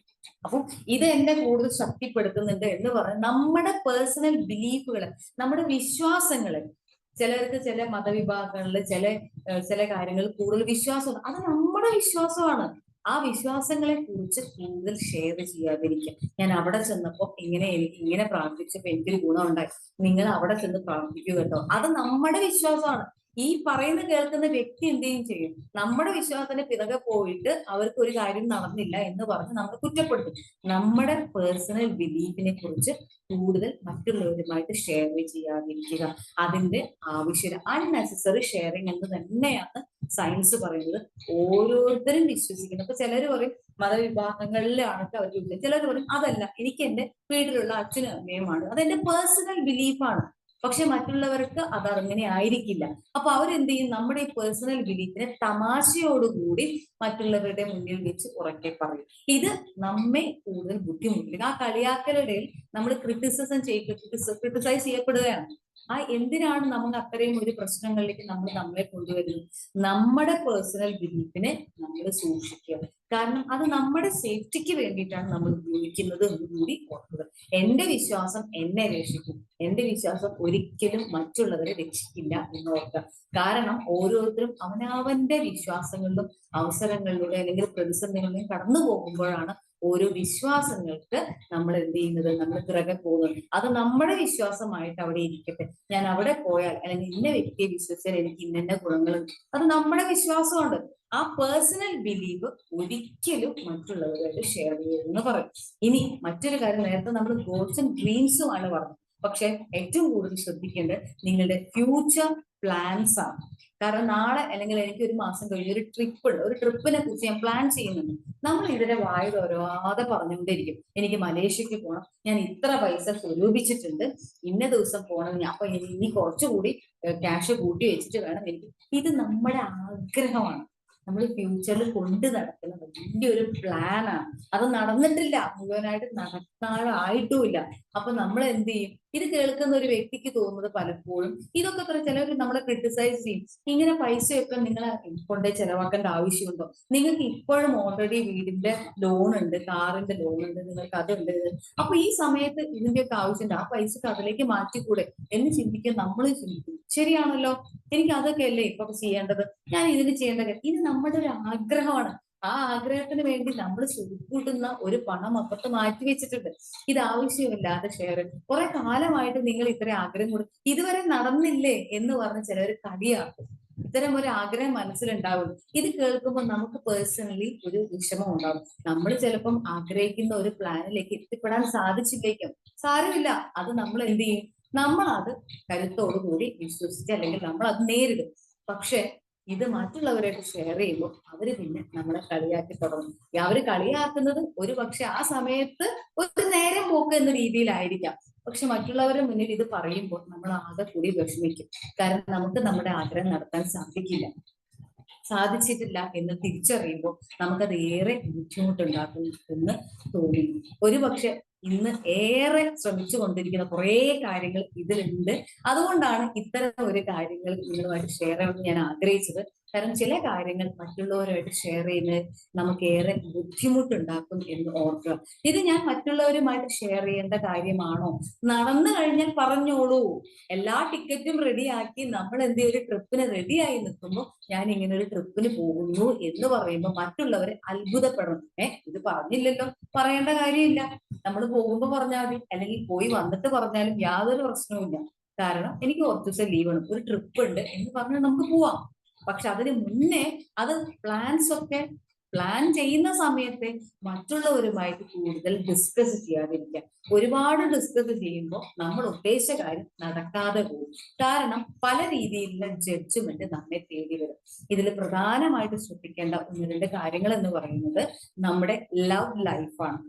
അപ്പം ഇത് എന്നെ കൂടുതൽ ശക്തിപ്പെടുത്തുന്നുണ്ട് എന്ന് പറഞ്ഞാൽ നമ്മുടെ പേഴ്സണൽ ബിലീഫുകൾ, നമ്മുടെ വിശ്വാസങ്ങള്, ചിലർക്ക് ചില മതവിഭാഗങ്ങളിൽ ചില കാര്യങ്ങൾ കൂടുതൽ വിശ്വാസമാണ്. അത് നമ്മുടെ വിശ്വാസമാണ്. ആ വിശ്വാസങ്ങളെ കുറിച്ച് കൂടുതൽ ഷെയർ ചെയ്യാതിരിക്കുക. ഞാൻ അവിടെ ചെന്നപ്പോ എനിക്ക് ഇങ്ങനെ പ്രാർത്ഥിച്ചപ്പോ എനിക്കൊരു ഗുണം ഉണ്ടായി, നിങ്ങൾ അവിടെ ചെന്ന് പ്രാർത്ഥിക്കുക കേട്ടോ. അത് നമ്മുടെ വിശ്വാസമാണ്. ഈ പറയുന്ന കേൾക്കുന്ന വ്യക്തി എന്തെങ്കിലും ചെയ്യും, നമ്മുടെ വിശ്വാസത്തിന്റെ പിറകെ പോയിട്ട് അവർക്ക് ഒരു കാര്യം നടന്നില്ല എന്ന് പറഞ്ഞ് നമ്മൾ കുറ്റപ്പെടുത്തും. നമ്മുടെ പേഴ്സണൽ ബിലീഫിനെ കുറിച്ച് കൂടുതൽ മറ്റുള്ളവരുമായിട്ട് ഷെയർ ചെയ്യാതിരിക്കുക. അതിന്റെ ആവശ്യമില്ല. അൺനെസസറി ഷെയറിങ് എന്ന് തന്നെയാണ് സയൻസ് പറയുന്നത്. ഓരോരുത്തരും വിശ്വസിക്കുന്നത്. അപ്പൊ ചിലർ പറയും മതവിഭാഗങ്ങളിലാണെങ്കിൽ അവർക്ക്, ചിലർ പറയും അതല്ല, എനിക്ക് എന്റെ വീട്ടിലുള്ള അച്ഛനും അമ്മയുമാണ്, അതെന്റെ പേഴ്സണൽ ബിലീഫാണ്. പക്ഷെ മറ്റുള്ളവർക്ക് അത് അങ്ങനെ ആയിരിക്കില്ല. അപ്പൊ അവരെന്ത് ചെയ്യും, നമ്മുടെ ഈ പേഴ്സണൽ ബിലീഫിനെ തമാശയോടുകൂടി മറ്റുള്ളവരുടെ മുന്നിൽ വെച്ച് ഉറക്കെ പറയും. ഇത് നമ്മെ കൂടുതൽ ബുദ്ധിമുട്ടില്ല. ആ കളിയാക്കലുടെ നമ്മൾ ക്രിട്ടിസൈസ് ചെയ്യപ്പെടുകയാണ്. എന്തിനാണ് നമുക്ക് അത്രയും ഒരു പ്രശ്നങ്ങളിലേക്ക് നമ്മളെ കൊണ്ടുവരുന്നത്? നമ്മുടെ പേഴ്സണൽ ബിലീഫിനെ നമ്മൾ സൂക്ഷിക്കുക. കാരണം അത് നമ്മുടെ സേഫ്റ്റിക്ക് വേണ്ടിയിട്ടാണ് നമ്മൾ ഉപയോഗിക്കുന്നത് എന്നുകൂടി ഓർക്കുക. എന്റെ വിശ്വാസം എന്നെ രക്ഷിക്കും, എന്റെ വിശ്വാസം ഒരിക്കലും മറ്റുള്ളവരെ രക്ഷിക്കില്ല എന്ന് ഓർക്കുക. കാരണം ഓരോരുത്തരും അവനവന്റെ വിശ്വാസങ്ങളിലും അവസരങ്ങളിലൂടെ അല്ലെങ്കിൽ പ്രതിസന്ധികളിലും കടന്നു പോകുമ്പോഴാണ് ഓരോ വിശ്വാസങ്ങൾക്ക് നമ്മൾ എന്ത് ചെയ്യുന്നത്, നമ്മൾ പിറകെ പോകുന്നത്. അത് നമ്മുടെ വിശ്വാസമായിട്ട് അവിടെ ഇരിക്കട്ടെ. ഞാൻ അവിടെ പോയാൽ അല്ലെങ്കിൽ ഇന്ന വ്യക്തിയെ വിശ്വസിച്ചാൽ എനിക്ക് ഇന്ന ഗുണങ്ങളുണ്ട്, അത് നമ്മുടെ വിശ്വാസമുണ്ട്. ആ പേഴ്സണൽ ബിലീഫ് ഒരിക്കലും മറ്റുള്ളവരായിട്ട് ഷെയർ ചെയ്യുമെന്ന് പറയും. ഇനി മറ്റൊരു കാര്യം, നേരത്തെ നമ്മൾ ഗോൾസും ഡ്രീംസും ആണ് പറഞ്ഞത്. പക്ഷെ ഏറ്റവും കൂടുതൽ ശ്രദ്ധിക്കേണ്ടത് നിങ്ങളുടെ ഫ്യൂച്ചർ പ്ലാൻസ് ആണ്. കാരണം നാളെ അല്ലെങ്കിൽ എനിക്ക് ഒരു മാസം കഴിഞ്ഞ് ഒരു ട്രിപ്പിനെ കുറിച്ച് ഞാൻ പ്ലാൻ ചെയ്യുന്നുണ്ട്. നമ്മൾ ഇതിനെ വായ തോരാതെ പറഞ്ഞുകൊണ്ടിരിക്കും, എനിക്ക് മലേഷ്യക്ക് പോകണം, ഞാൻ ഇത്ര പൈസ സ്വരൂപിച്ചിട്ടുണ്ട്, ഇന്ന ദിവസം പോകണം, അപ്പൊ ഇനി കുറച്ചുകൂടി ക്യാഷ് കൂട്ടി വെച്ചിട്ട് വേണം എനിക്ക്. ഇത് നമ്മുടെ ആഗ്രഹമാണ്. നമ്മൾ ഫ്യൂച്ചറിൽ കൊണ്ട് നടക്കുന്ന വലിയൊരു പ്ലാനാണ്. അത് നടന്നിട്ടില്ല, മുഴുവനായിട്ട് നടത്താറായിട്ടുമില്ല. അപ്പൊ നമ്മൾ എന്ത് ചെയ്യും? ഇത് കേൾക്കുന്ന ഒരു വ്യക്തിക്ക് തോന്നുന്നത് പലപ്പോഴും ഇതൊക്കെ ചിലർ നമ്മളെ ക്രിട്ടിസൈസ് ചെയ്യും. ഇങ്ങനെ പൈസയൊക്കെ നിങ്ങളെ കൊണ്ടേ ചെലവാക്കേണ്ട ആവശ്യമുണ്ടോ? നിങ്ങൾക്ക് ഇപ്പോഴും ഓൾറെഡി വീടിന്റെ ലോൺ ഉണ്ട്, കാറിന്റെ ലോൺ ഉണ്ട്, നിങ്ങൾക്ക് അതുണ്ട്. അപ്പൊ ഈ സമയത്ത് ഇതിന്റെയൊക്കെ ആവശ്യമുണ്ട്, ആ പൈസക്ക് അതിലേക്ക് മാറ്റിക്കൂടെ എന്ന് ചിന്തിക്കാൻ നമ്മൾ ചിന്തിക്കും. ശരിയാണല്ലോ, എനിക്ക് അതൊക്കെ അല്ലേ ഇപ്പൊ ചെയ്യേണ്ടത്, ഞാൻ ഇതിന് ചെയ്യേണ്ടത്. ഇത് നമ്മുടെ ഒരു ആഗ്രഹമാണ്. ആ ആഗ്രഹത്തിന് വേണ്ടി നമ്മൾ ചുരുക്കൂട്ടുന്ന ഒരു പണം അപ്പുറത്ത് മാറ്റി വെച്ചിട്ടുണ്ട്. ഇത് ആവശ്യമില്ലാതെ ഷെയർ. കുറെ കാലമായിട്ട് നിങ്ങൾ ഇത്ര ആഗ്രഹം കൊടുക്കും, ഇതുവരെ നടന്നില്ലേ എന്ന് പറഞ്ഞ് ചിലർ കളിയാക്കും. ഇത്തരം ഒരു ആഗ്രഹം മനസ്സിലുണ്ടാവും. ഇത് കേൾക്കുമ്പോൾ നമുക്ക് പേഴ്സണലി ഒരു വിഷമം ഉണ്ടാവും. നമ്മൾ ചിലപ്പം ആഗ്രഹിക്കുന്ന ഒരു പ്ലാനിലേക്ക് എത്തിപ്പെടാൻ സാധിച്ചില്ലേക്കും. സാരമില്ല, അത് നമ്മൾ എന്ത് ചെയ്യും? നമ്മൾ അത് കരുത്തോടു കൂടി വിശ്വസിച്ച് അല്ലെങ്കിൽ നമ്മൾ അത് നേരിടും. പക്ഷെ ഇത് മറ്റുള്ളവരായിട്ട് ഷെയർ ചെയ്യുമ്പോൾ അവര് പിന്നെ നമ്മളെ കളിയാക്കി തുടങ്ങും. അവര് കളിയാക്കുന്നത് ഒരു പക്ഷെ ആ സമയത്ത് ഒരു നേരം പോക്ക് എന്ന രീതിയിലായിരിക്കാം. പക്ഷെ മറ്റുള്ളവരുടെ മുന്നിൽ ഇത് പറയുമ്പോൾ നമ്മൾ ആകെ കൂടി വിഷമിക്കും. കാരണം നമുക്ക് നമ്മുടെ ആഗ്രഹം നടത്താൻ സാധിച്ചിട്ടില്ല എന്ന് തിരിച്ചറിയുമ്പോൾ നമുക്കത് ഏറെ ബുദ്ധിമുട്ടുണ്ടാക്കും എന്ന് തോന്നുന്നു. ഒരുപക്ഷെ ഇന്ന് ഏറെ ശ്രമിച്ചു കൊണ്ടിരിക്കുന്ന കുറെ കാര്യങ്ങൾ ഇതിലുണ്ട്. അതുകൊണ്ടാണ് ഇത്തരം ഒരു കാര്യങ്ങൾ നിങ്ങളുമായിട്ട് ഷെയർ ചെയ്യണമെന്ന് ഞാൻ ആഗ്രഹിച്ചത്. കാരണം ചില കാര്യങ്ങൾ മറ്റുള്ളവരുമായിട്ട് ഷെയർ ചെയ്യുന്നത് നമുക്ക് ഏറെ ബുദ്ധിമുട്ടുണ്ടാക്കും എന്ന് ഓർക്കുക. ഇത് ഞാൻ മറ്റുള്ളവരുമായിട്ട് ഷെയർ ചെയ്യേണ്ട കാര്യമാണോ? നടന്നു കഴിഞ്ഞാൽ പറഞ്ഞോളൂ. എല്ലാ ടിക്കറ്റും റെഡിയാക്കി നമ്മൾ ഒരു ട്രിപ്പിന് റെഡിയായി നിൽക്കുമ്പോൾ ഞാൻ ഇങ്ങനെ ഒരു ട്രിപ്പിന് പോകുന്നു എന്ന് പറയുമ്പോൾ മറ്റുള്ളവർ അത്ഭുതപ്പെടണം. ഇത് പറഞ്ഞില്ലല്ലോ, പറയേണ്ട കാര്യമില്ല, നമ്മൾ പോകുമ്പോ പറഞ്ഞാൽ മതി, അല്ലെങ്കിൽ പോയി വന്നിട്ട് പറഞ്ഞാലും യാതൊരു പ്രശ്നവുമില്ല. കാരണം എനിക്ക് കുറച്ച് ദിവസം ലീവ് ആണ്, ഒരു ട്രിപ്പ് ഉണ്ട് എന്ന് പറഞ്ഞാൽ നമുക്ക് പോവാം. പക്ഷെ അതിന് മുന്നേ അത് പ്ലാൻ ചെയ്യുന്ന സമയത്ത് മറ്റുള്ളവരുമായിട്ട് കൂടുതൽ ഡിസ്കസ് ചെയ്യാതിരിക്കുക. ഒരുപാട് ഡിസ്കസ് ചെയ്യുമ്പോൾ നമ്മൾ ഉദ്ദേശിച്ച കാര്യം നടക്കാതെ പോകും. കാരണം പല രീതിയിലുള്ള ജഡ്ജ്മെന്റ് നമ്മെ തേടി വരും. ഇതിൽ പ്രധാനമായിട്ട് ശ്രദ്ധിക്കേണ്ട ഒന്ന് രണ്ട് കാര്യങ്ങൾ എന്ന് പറയുന്നത് നമ്മുടെ ലവ് ലൈഫാണ്.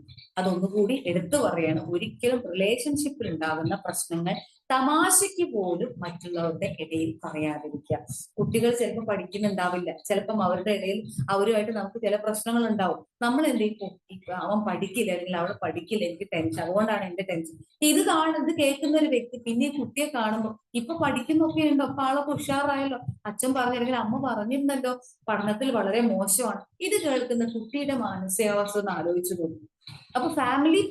അതൊന്നുകൂടി എടുത്തു പറയണം. ഒരിക്കലും റിലേഷൻഷിപ്പിൽ ഉണ്ടാകുന്ന പ്രശ്നങ്ങൾ തമാശയ്ക്ക് പോലും മറ്റുള്ളവരുടെ ഇടയിൽ പറയാതിരിക്കുക. കുട്ടികൾ ചിലപ്പോൾ പഠിക്കുന്നുണ്ടാവില്ല, ചിലപ്പം അവരുടെ ഇടയിൽ അവരുമായിട്ട് നമുക്ക് ചില പ്രശ്നങ്ങൾ ഉണ്ടാവും. നമ്മൾ എന്ത് ചെയ്യും? അവൻ പഠിക്കില്ല അല്ലെങ്കിൽ അവൾ പഠിക്കില്ല, എനിക്ക് ടെൻഷൻ, അതുകൊണ്ടാണ് എന്റെ ടെൻഷൻ. ഇത് കേൾക്കുന്ന ഒരു വ്യക്തി പിന്നെ ഈ കുട്ടിയെ കാണുമ്പോൾ ഇപ്പൊ പഠിക്കുന്നൊക്കെ ഉണ്ടോ, അപ്പൊ ആളൊക്കെ ഉഷാറായല്ലോ, അച്ഛൻ പറഞ്ഞു അല്ലെങ്കിൽ അമ്മ പറഞ്ഞിരുന്നല്ലോ പഠനത്തിൽ വളരെ മോശമാണ്. ഇത് കേൾക്കുന്ന കുട്ടിയുടെ മാനസികാവസ്ഥ ഒന്ന് ആലോചിച്ചു നോക്കും. അപ്പൊ ഫാമിലി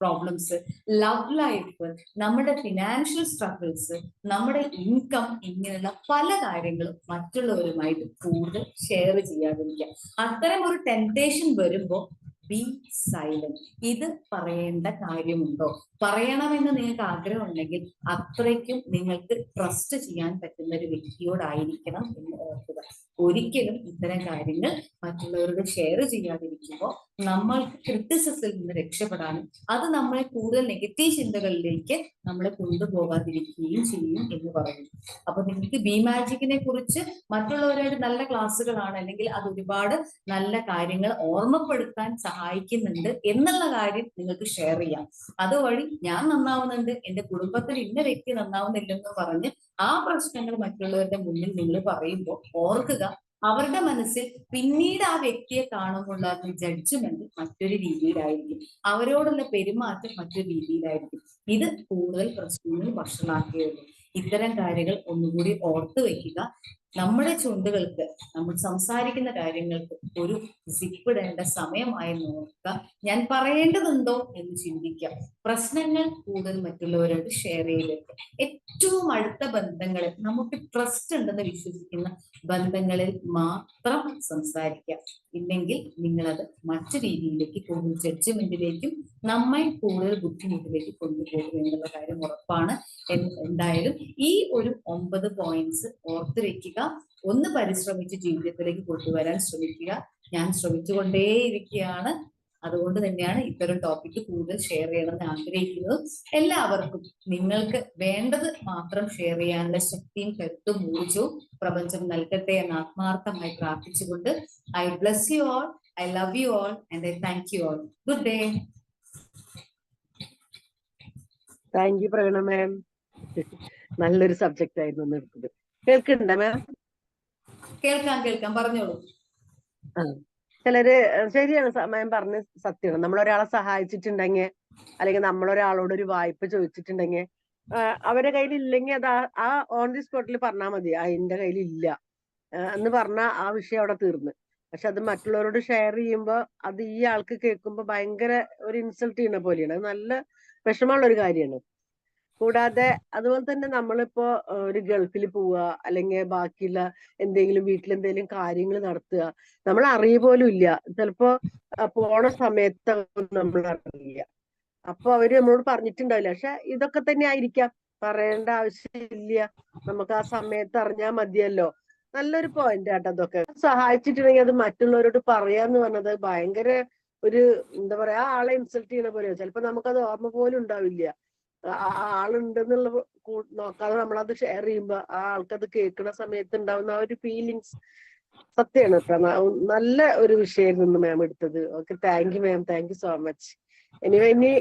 പ്രോബ്ലംസ്, ലവ് ലൈഫ്, നമ്മുടെ ഫിനാൻഷ്യൽ സ്ട്രഗിൾസ്, നമ്മുടെ ഇൻകം, ഇങ്ങനെയുള്ള പല കാര്യങ്ങളും മറ്റുള്ളവരുമായിട്ട് കൂടുതൽ ഷെയർ ചെയ്യാതിരിക്കുക. അത്തരം ഒരു ടെംപ്ടേഷൻ വരുമ്പോൾ ബി സൈലന്റ്. ഇത് പറയേണ്ട കാര്യമുണ്ടോ? പറയണമെന്ന് നിങ്ങൾക്ക് ആഗ്രഹം ഉണ്ടെങ്കിൽ അത്രയ്ക്കും നിങ്ങൾക്ക് ട്രസ്റ്റ് ചെയ്യാൻ പറ്റുന്ന ഒരു വ്യക്തിയോടായിരിക്കണം എന്ന് ഓർക്കുക. ഒരിക്കലും ഇത്തരം കാര്യങ്ങൾ മറ്റുള്ളവരോട് ഷെയർ ചെയ്യാതിരിക്കുമ്പോൾ നമ്മൾക്ക് ക്രിറ്റിസിസത്തിൽ നിന്ന് രക്ഷപ്പെടാനും അത് നമ്മളെ കൂടുതൽ നെഗറ്റീവ് ചിന്തകളിലേക്ക് നമ്മളെ കൊണ്ടുപോകാതിരിക്കുകയും ചെയ്യും എന്ന് പറയുന്നു. അപ്പൊ നിങ്ങൾക്ക് ബി മാജിക്കിനെ കുറിച്ച് മറ്റുള്ളവരായിട്ട് നല്ല ക്ലാസ്സുകളാണ്, അല്ലെങ്കിൽ അത് ഒരുപാട് നല്ല കാര്യങ്ങൾ ഓർമ്മപ്പെടുത്താൻ സഹായിക്കുന്നുണ്ട് എന്നുള്ള കാര്യം നിങ്ങൾക്ക് ഷെയർ ചെയ്യാം. അതുവഴി ഞാൻ നന്നാവുന്നുണ്ട്, എന്റെ കുടുംബത്തിൽ ഇന്ന വ്യക്തി നന്നാവുന്നില്ലെന്ന് പറഞ്ഞ് ആ പ്രശ്നങ്ങൾ മറ്റുള്ളവരുടെ മുന്നിൽ നിങ്ങൾ പറയുമ്പോൾ ഓർക്കുക, അവരുടെ മനസ്സിൽ പിന്നീട് ആ വ്യക്തിയെ കാണുമ്പോൾ ജഡ്ജ്മെന്റ് മറ്റൊരു രീതിയിലായിരിക്കും, അവരോടുള്ള പെരുമാറ്റം മറ്റൊരു രീതിയിലായിരിക്കും. ഇത് കൂടുതൽ പ്രശ്നങ്ങൾ വഷളാക്കിയുള്ളൂ. ഇത്തരം കാര്യങ്ങൾ ഒന്നുകൂടി ഓർത്തു വെക്കുക. നമ്മുടെ ചുണ്ടുകൾക്ക്, നമ്മൾ സംസാരിക്കുന്ന കാര്യങ്ങൾക്ക് ഒരു സിപ്പിടേണ്ട സമയമായി നോക്കുക. ഞാൻ പറയേണ്ടതുണ്ടോ എന്ന് ചിന്തിക്കാം. പ്രശ്നങ്ങൾ കൂടുതൽ മറ്റുള്ളവരോട് ഷെയർ ചെയ്തിട്ട് ഏറ്റവും അടുത്ത ബന്ധങ്ങളിൽ, നമുക്ക് ട്രസ്റ്റ് ഉണ്ടെന്ന് വിശ്വസിക്കുന്ന ബന്ധങ്ങളിൽ മാത്രം സംസാരിക്കാം. ഇല്ലെങ്കിൽ നിങ്ങളത് മറ്റു രീതിയിലേക്ക് കൂടുതൽ ജഡ്ജ്മെന്റിലേക്കും നമ്മെ കൂടുതൽ ബുദ്ധിമുട്ടിലേക്ക് കൊണ്ടുപോകും എന്നുള്ള കാര്യം ഉറപ്പാണ്. എന്തായാലും ഈ ഒരു 9 പോയിന്റ്സ് ഓർത്തു വെക്കുക. ഒന്ന് പരിശ്രമിച്ച് ജീവിതത്തിലേക്ക് കൊണ്ടുവരാൻ ശ്രമിക്കുക. ഞാൻ ശ്രമിച്ചുകൊണ്ടേയിരിക്കുകയാണ്. അതുകൊണ്ട് തന്നെയാണ് ഇത്തരം ടോപ്പിക്ക് കൂടുതൽ ഷെയർ ചെയ്യണമെന്ന് ആഗ്രഹിക്കുന്നത്. എല്ലാവർക്കും നിങ്ങൾക്ക് വേണ്ടത് മാത്രം ഷെയർ ചെയ്യാനുള്ള ശക്തിയും കരുത്തും ഊർജവും പ്രപഞ്ചം നൽകട്ടെ എന്ന് ആത്മാർത്ഥമായി പ്രാർത്ഥിച്ചുകൊണ്ട് I bless you all, I love you all and I thank you all. Good day. Thank you Praveena ma'am. നല്ലൊരു സബ്ജക്റ്റ് ആയിരുന്നു എടുത്തത്. കേൾക്കുന്നുണ്ടോ മാം? കേൾക്കാം, പറഞ്ഞോളൂ. ചിലര് ശരിയാണ് മാം പറഞ്ഞ സത്യമാണ്. നമ്മളൊരാളെ സഹായിച്ചിട്ടുണ്ടെങ്കിൽ അല്ലെങ്കിൽ നമ്മളൊരാളോട് ഒരു വായ്പ ചോദിച്ചിട്ടുണ്ടെങ്കിൽ അവരുടെ കയ്യിൽ ഇല്ലെങ്കിൽ അത് ആ ഓൺ ദി സ്പോട്ടിൽ പറഞ്ഞാൽ മതി, എന്റെ കയ്യിൽ ഇല്ല എന്ന് പറഞ്ഞാൽ ആ വിഷയം അവിടെ തീർന്ന്. പക്ഷെ അത് മറ്റുള്ളവരോട് ഷെയർ ചെയ്യുമ്പോൾ അത് ഈ ആൾക്ക് കേൾക്കുമ്പോൾ ഭയങ്കര ഒരു ഇൻസൾട്ട് ചെയ്യുന്ന പോലെയാണ്. അത് നല്ല വിഷമമുള്ള ഒരു കാര്യമാണ്. കൂടാതെ അതുപോലെ തന്നെ നമ്മളിപ്പോ ഒരു ഗൾഫിൽ പോവുക, അല്ലെങ്കിൽ ബാക്കിയുള്ള എന്തെങ്കിലും വീട്ടിലെന്തെങ്കിലും കാര്യങ്ങൾ നടത്തുക, നമ്മൾ അറിയ പോലും ഇല്ല. ചിലപ്പോ പോണ സമയത്ത് നമ്മൾ അറിയില്ല. അപ്പൊ അവര് നമ്മളോട് പറഞ്ഞിട്ടുണ്ടാവില്ല. പക്ഷെ ഇതൊക്കെ തന്നെ ആയിരിക്കാം, പറയേണ്ട ആവശ്യമില്ല, നമുക്ക് ആ സമയത്ത് അറിഞ്ഞാൽ മതിയല്ലോ. നല്ലൊരു പോയിന്റ് ആട്ടോ അതൊക്കെ. സഹായിച്ചിട്ടുണ്ടെങ്കിൽ അത് മറ്റുള്ളവരോട് പറയാന്ന് പറഞ്ഞത് ഭയങ്കര ഒരു എന്താ പറയാ, ആ ആളെ ഇൻസൾട്ട് ചെയ്യണ പോലെ. ചിലപ്പോ നമുക്കത് ഓർമ്മ പോലും ഉണ്ടാവില്ല. ആ ആളുണ്ടെന്നുള്ള നോക്കാതെ നമ്മളത് ഷെയർ ചെയ്യുമ്പോ ആ ആൾക്കത് കേൾക്കുന്ന സമയത്ത് ഉണ്ടാവുന്ന ആ ഒരു ഫീലിങ്സ് സത്യമാണ് കേട്ടോ. നല്ല ഒരു വിഷയം നിന്ന് മാം എടുത്തത്. Okay, thank you ma'am, thank you so much. ഇനി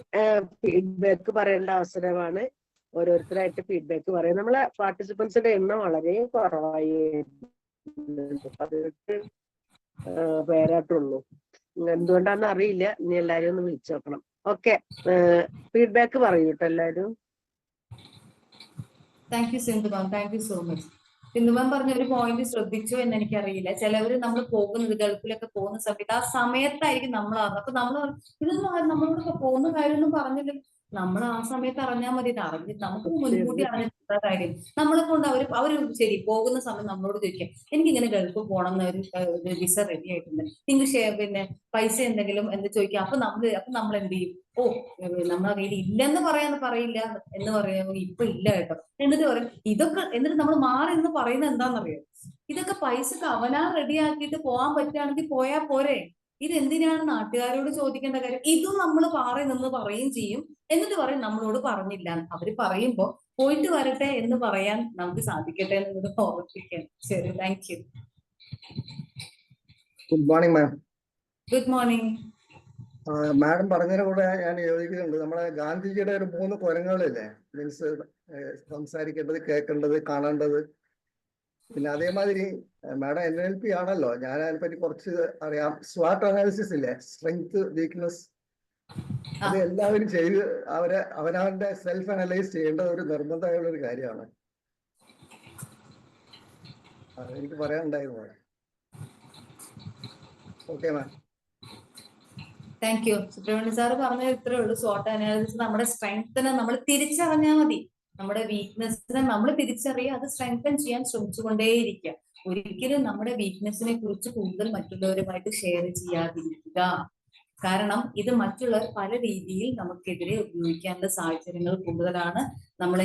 ഫീഡ്ബാക്ക് പറയേണ്ട അവസരമാണ്. ഓരോരുത്തരായിട്ട് ഫീഡ്ബാക്ക് പറയാം. നമ്മളെ പാർട്ടിസിപ്പൻസിന്റെ എണ്ണം വളരെ കുറവായി, 18 പേരായിട്ടുള്ളൂ. എന്തുകൊണ്ടാന്ന് അറിയില്ല. ഇനി എല്ലാരും ഒന്ന് വിളിച്ചു നോക്കണം. ഓക്കെ, ഫീഡ്ബാക്ക് പറയൂ കേട്ടോ എല്ലാരും. Thank you Sindhu ma'am, thank you so much. Sindhu ma'am പറഞ്ഞ ഒരു പോയിന്റ് ശ്രദ്ധിച്ചു എന്ന് എനിക്കറിയില്ല. ചിലവര് നമ്മൾ പോകുന്നത് ഗൾഫിലൊക്കെ പോകുന്ന സമയത്ത് ആ സമയത്തായിരിക്കും നമ്മൾ അറിഞ്ഞത്. അപ്പൊ നമ്മൾ ഇതൊന്നും നമ്മളോട് പോകുന്ന കാര്യമൊന്നും പറഞ്ഞില്ല. നമ്മൾ ആ സമയത്ത് അറിഞ്ഞാൽ മതി. ഇത് അറിഞ്ഞ് നമുക്ക് മുൻകൂട്ടി അറിഞ്ഞിട്ടുള്ള കാര്യം നമ്മളെ കൊണ്ട് അവര് ശരി പോകുന്ന സമയം നമ്മളോട് ചോദിക്കാം, എനിക്കിങ്ങനെ ഗൾഫ് പോകണം എന്നൊരു വിസ റെഡി ആയിട്ടുണ്ട്, നിങ്ങൾക്ക് പിന്നെ പൈസ എന്തെങ്കിലും എന്ത് ചോദിക്കാം. അപ്പൊ നമ്മൾ എന്ത് ചെയ്യും? ഓ, നമ്മളെ കയ്യിൽ ഇല്ലെന്ന് പറയാന്ന് പറയില്ല എന്ന് പറയുമ്പോൾ ഇപ്പൊ ഇല്ല കേട്ടോ എന്നിട്ട് പറയും ഇതൊക്കെ. എന്നിട്ട് നമ്മൾ മാറി എന്ന് പറയുന്നത് എന്താണെന്നറിയോ? ഇതൊക്കെ പൈസക്ക് അവനാ റെഡിയാക്കിയിട്ട് പോകാൻ പറ്റുകയാണെങ്കിൽ പോയാൽ പോരെ. ഇതെന്തിനാണ് നാട്ടുകാരോട് ചോദിക്കേണ്ട കാര്യം? ഇതും നമ്മൾ പാറി നിന്ന് പറയുകയും ചെയ്യും. എന്നിട്ട് പറയും നമ്മളോട് പറഞ്ഞില്ല. അവര് പറയുമ്പോ പോയിട്ട് വരട്ടെ എന്ന് പറയാൻ നമുക്ക് സാധിക്കട്ടെ എന്നത് ഓർമ്മിപ്പിക്കാൻ. ശരി, thank U. Good morning ma'am. Good morning. Madam പറഞ്ഞതിനെ കൂടെ ഞാൻ യോജിക്കുന്നുണ്ട്. നമ്മളെ ഗാന്ധിജിയുടെ ഒരു 3 കുരങ്ങുകളില്ലേ, മീൻസ് സംസാരിക്കേണ്ടത്, കേൾക്കേണ്ടത്, കാണേണ്ടത്. പിന്നെ അതേമാതിരി മാഡം NLP ആണല്ലോ, ഞാൻ അതിനെപ്പറ്റി കുറച്ച് അറിയാം. സ്വാട്ട് അനാലിസിസ് ഇല്ലേ, സ്ട്രെങ്ത്, വീക്ക്നെസ്, അത് എല്ലാവരും ചെയ്ത് അവനവന്റെ സെൽഫ് അനലൈസ് ചെയ്യേണ്ട ഒരു നിർബന്ധമുള്ള ഒരു കാര്യമാണ്. എനിക്ക് പറയാനുണ്ടായിരുന്നു. Okay ma'am, thank you. Subramanya sir പറഞ്ഞത് ഇത്രേ ഉള്ളൂ. SWOT അനാലിസിസ് നമ്മുടെ സ്ട്രെങ്ത്തിനെ നമ്മൾ തിരിച്ചറിഞ്ഞാൽ മതി. നമ്മുടെ വീക്ക്നെസ്സിനെ നമ്മൾ തിരിച്ചറിയുക, അത് സ്ട്രെങ്തൻ ചെയ്യാൻ ശ്രമിച്ചുകൊണ്ടേയിരിക്കുക. ഒരിക്കലും നമ്മുടെ വീക്ക്നെസ്സിനെ കുറിച്ച് കൂടുതൽ മറ്റുള്ളവരുമായിട്ട് ഷെയർ ചെയ്യാതിരിക്കുക. കാരണം ഇത് മറ്റുള്ളവർ പല രീതിയിൽ നമുക്കെതിരെ ഉപയോഗിക്കാനുള്ള സാഹചര്യങ്ങൾ കൂടുതലാണ്. നമ്മൾ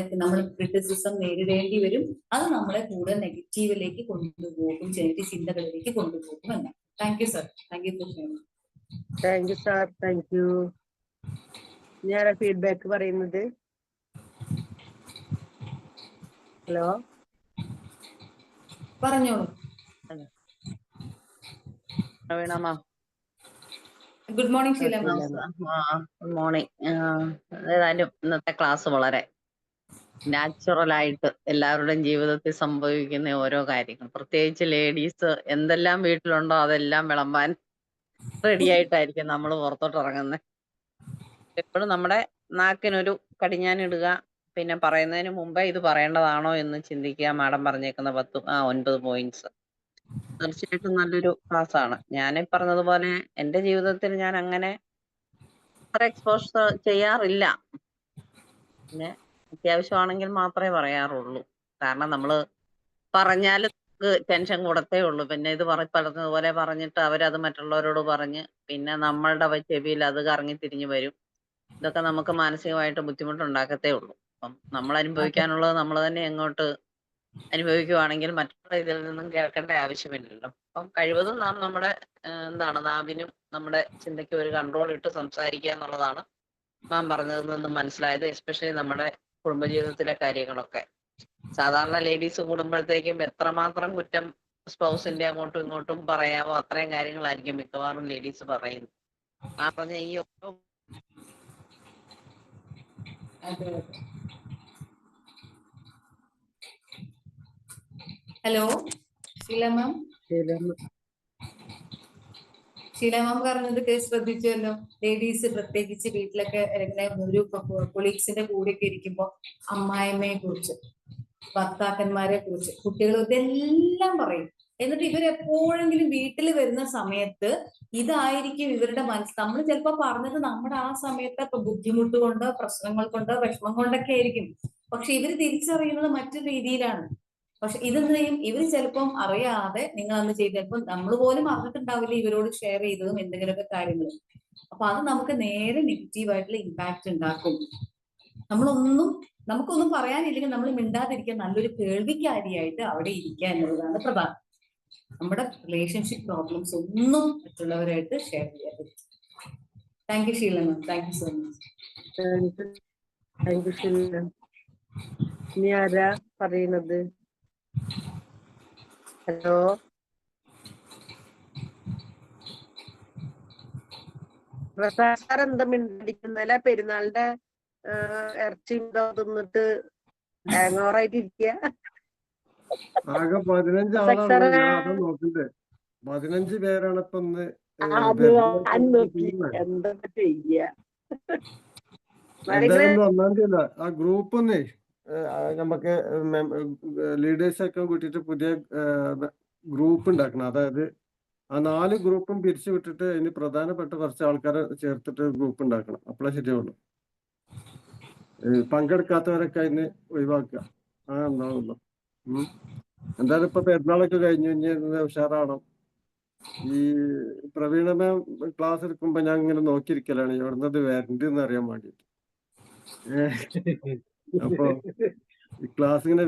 ക്രിറ്റിസിസം നേരിടേണ്ടി വരും. അത് നമ്മളെ കൂടുതൽ നെഗറ്റീവിലേക്ക് കൊണ്ടുപോകും, നെഗറ്റീവ് ചിന്തകളിലേക്ക് കൊണ്ടുപോകും എന്ന്. Thank you sir, thank you for sharing. Thank you sir, thank you. ഞാൻ ഫീഡ്ബാക്ക് പറയുന്നത്. ഹലോ, പറഞ്ഞോളൂ. Good morning Sheela ma'am. Good morning. ഏതായാലും ഇന്നത്തെ ക്ലാസ് വളരെ നാച്ചുറലായിട്ട് എല്ലാവരുടെയും ജീവിതത്തിൽ സംഭവിക്കുന്ന ഓരോ കാര്യങ്ങൾ, പ്രത്യേകിച്ച് ലേഡീസ് എന്തെല്ലാം വീട്ടിലുണ്ടോ അതെല്ലാം വിളമ്പാൻ റെഡി ആയിട്ടായിരിക്കും നമ്മൾ പുറത്തോട്ട് ഇറങ്ങുന്നത്. എപ്പോഴും നമ്മുടെ നാക്കിനൊരു കടിഞ്ഞാനിടുക, പിന്നെ പറയുന്നതിന് മുമ്പേ ഇത് പറയേണ്ടതാണോ എന്ന് ചിന്തിക്കുക. മാഡം പറഞ്ഞേക്കുന്ന 9 പോയിന്റ്സ് തീർച്ചയായിട്ടും നല്ലൊരു ക്ലാസ് ആണ്. ഞാൻ പറഞ്ഞതുപോലെ എന്റെ ജീവിതത്തിൽ ഞാൻ അങ്ങനെ അത്ര എക്സ്പോഷർ ചെയ്യാറില്ല. പിന്നെ അത്യാവശ്യമാണെങ്കിൽ മാത്രമേ പറയാറുള്ളൂ. കാരണം നമ്മള് പറഞ്ഞാൽ ടെൻഷൻ കൂടത്തേ ഉള്ളൂ. പിന്നെ ഇത് പറഞ്ഞതുപോലെ പറഞ്ഞിട്ട് അവരത് മറ്റുള്ളവരോട് പറഞ്ഞ് പിന്നെ നമ്മളുടെ ചെവിയിൽ അത് കറങ്ങി തിരിഞ്ഞു വരും. ഇതൊക്കെ നമുക്ക് മാനസികമായിട്ട് ബുദ്ധിമുട്ടുണ്ടാക്കത്തേ ഉള്ളൂ. അപ്പം നമ്മൾ അനുഭവിക്കാനുള്ളത് നമ്മൾ തന്നെ എങ്ങോട്ട് അനുഭവിക്കുവാണെങ്കിൽ മറ്റുള്ള ഇതിൽ നിന്നും കേൾക്കേണ്ട ആവശ്യമില്ലല്ലോ. അപ്പം കഴിവതും നാം നമ്മുടെ നാവിനും നമ്മുടെ ചിന്തയ്ക്ക് ഒരു കൺട്രോൾ ഇട്ട് സംസാരിക്കുക എന്നുള്ളതാണ് മാം പറഞ്ഞതിൽ നിന്നും മനസ്സിലായത്. എസ്പെഷ്യലി നമ്മുടെ കുടുംബജീവിതത്തിലെ കാര്യങ്ങളൊക്കെ. സാധാരണ ലേഡീസ് കൂടുമ്പോഴത്തേക്കും എത്രമാത്രം കുറ്റം സ്പൗസിന്റെ അങ്ങോട്ടും ഇങ്ങോട്ടും പറയാമോ അത്രയും കാര്യങ്ങളായിരിക്കും മിക്കവാറും ലേഡീസ് പറയുന്നത്. ആ പറഞ്ഞ ഈ ഓരോ ഹലോ ഷീല മാം. ഷീല മാം പറഞ്ഞത് ശ്രദ്ധിച്ചുവല്ലോ. ലേഡീസ് പ്രത്യേകിച്ച് വീട്ടിലൊക്കെ ഒരു കൊളീഗ്സിന്റെ കൂടെയൊക്കെ ഇരിക്കുമ്പോ അമ്മായിമ്മയെ കുറിച്ച് ഭർത്താക്കന്മാരെ കുറിച്ച്, കുട്ടികൾ, ഇതെല്ലാം പറയും. എന്നിട്ട് ഇവരെപ്പോഴെങ്കിലും വീട്ടിൽ വരുന്ന സമയത്ത് ഇതായിരിക്കും ഇവരുടെ മനസ്സ്. നമ്മൾ ചിലപ്പോൾ പറഞ്ഞത് നമ്മുടെ ആ സമയത്തെ ബുദ്ധിമുട്ട് കൊണ്ടോ പ്രശ്നങ്ങൾ കൊണ്ടോ വിഷമം കൊണ്ടൊക്കെ ആയിരിക്കും. പക്ഷെ ഇവർ തിരിച്ചറിയുന്നത് മറ്റൊരു രീതിയിലാണ്. പക്ഷെ ഇതെന്ത് ചെയ്യും, ഇവർ ചിലപ്പം അറിയാതെ നിങ്ങൾ അന്ന് ചെയ്ത്, ചിലപ്പോൾ നമ്മൾ പോലും അറിഞ്ഞിട്ടുണ്ടാവില്ല ഇവരോട് ഷെയർ ചെയ്തതും എന്തെങ്കിലുമൊക്കെ കാര്യങ്ങൾ. അപ്പൊ അത് നമുക്ക് നേരെ നെഗറ്റീവായിട്ടുള്ള ഇമ്പാക്ട് ഉണ്ടാക്കും. നമുക്കൊന്നും പറയാനില്ലെങ്കിൽ നമ്മൾ മിണ്ടാതിരിക്കുക, നല്ലൊരു കേൾവിക്കാരിയായിട്ട് അവിടെ ഇരിക്കുക എന്നുള്ളതാണ് പ്രധാനം. നമ്മുടെ റിലേഷൻഷിപ്പ് പ്രോബ്ലംസ് ഒന്നും മറ്റുള്ളവരായിട്ട് ഷെയർ ചെയ്യാതിരിക്കുക. Thank you Sheela ma'am, thank you so much. Thank you Sheela. ഇനി ആരാ പറയുന്നത്? ഹലോ, പ്രസാദ് സാർ എന്താ മിണ്ടടിക്കുന്നല്ല? പെരുന്നാളിന്റെ ഇറച്ചി തിന്നിട്ട് ഹാങ് ഓവർ ആയിട്ട് ഇരിക്കുക. ആകെ 15 ആളാണല്ലോ. ഞാൻ അത് നോക്കണ്ടേ, 15 പേരാണ് ഇപ്പൊ ഒന്ന് എന്താ ചെയ്യ? എന്തായാലും 1-ാം തീയതി ആ ഗ്രൂപ്പ് ഒന്നേ നമുക്ക് ലീഡേഴ്സൊക്കെ കൂട്ടിയിട്ട് പുതിയ ഗ്രൂപ്പ് ഉണ്ടാക്കണം. അതായത് ആ 4 ഗ്രൂപ്പും പിരിച്ചു വിട്ടിട്ട് ഇനി പ്രധാനപ്പെട്ട കുറച്ച് ആൾക്കാരെ ചേർത്തിട്ട് ഗ്രൂപ്പ് ഉണ്ടാക്കണം. അപ്പോഴേ ശരിയാവുള്ളൂ. പങ്കെടുക്കാത്തവരൊക്കെ അതിന് ഒഴിവാക്കുക. ഉണ്ടാവുള്ളൂ. എന്തായാലും ഇപ്പൊ പെരുന്നാളൊക്കെ കഴിഞ്ഞു, ഇനി ഉഷാറാവണം. ഈ പ്രവീണമേ ക്ലാസ് എടുക്കുമ്പോ ഞാൻ ഇങ്ങനെ നോക്കിയിരിക്കലാണ് എവിടുന്നത് വരണ്ട് എന്ന് അറിയാൻ വേണ്ടിട്ട്. അപ്പൊ ഈ ക്ലാസ് ഇങ്ങനെ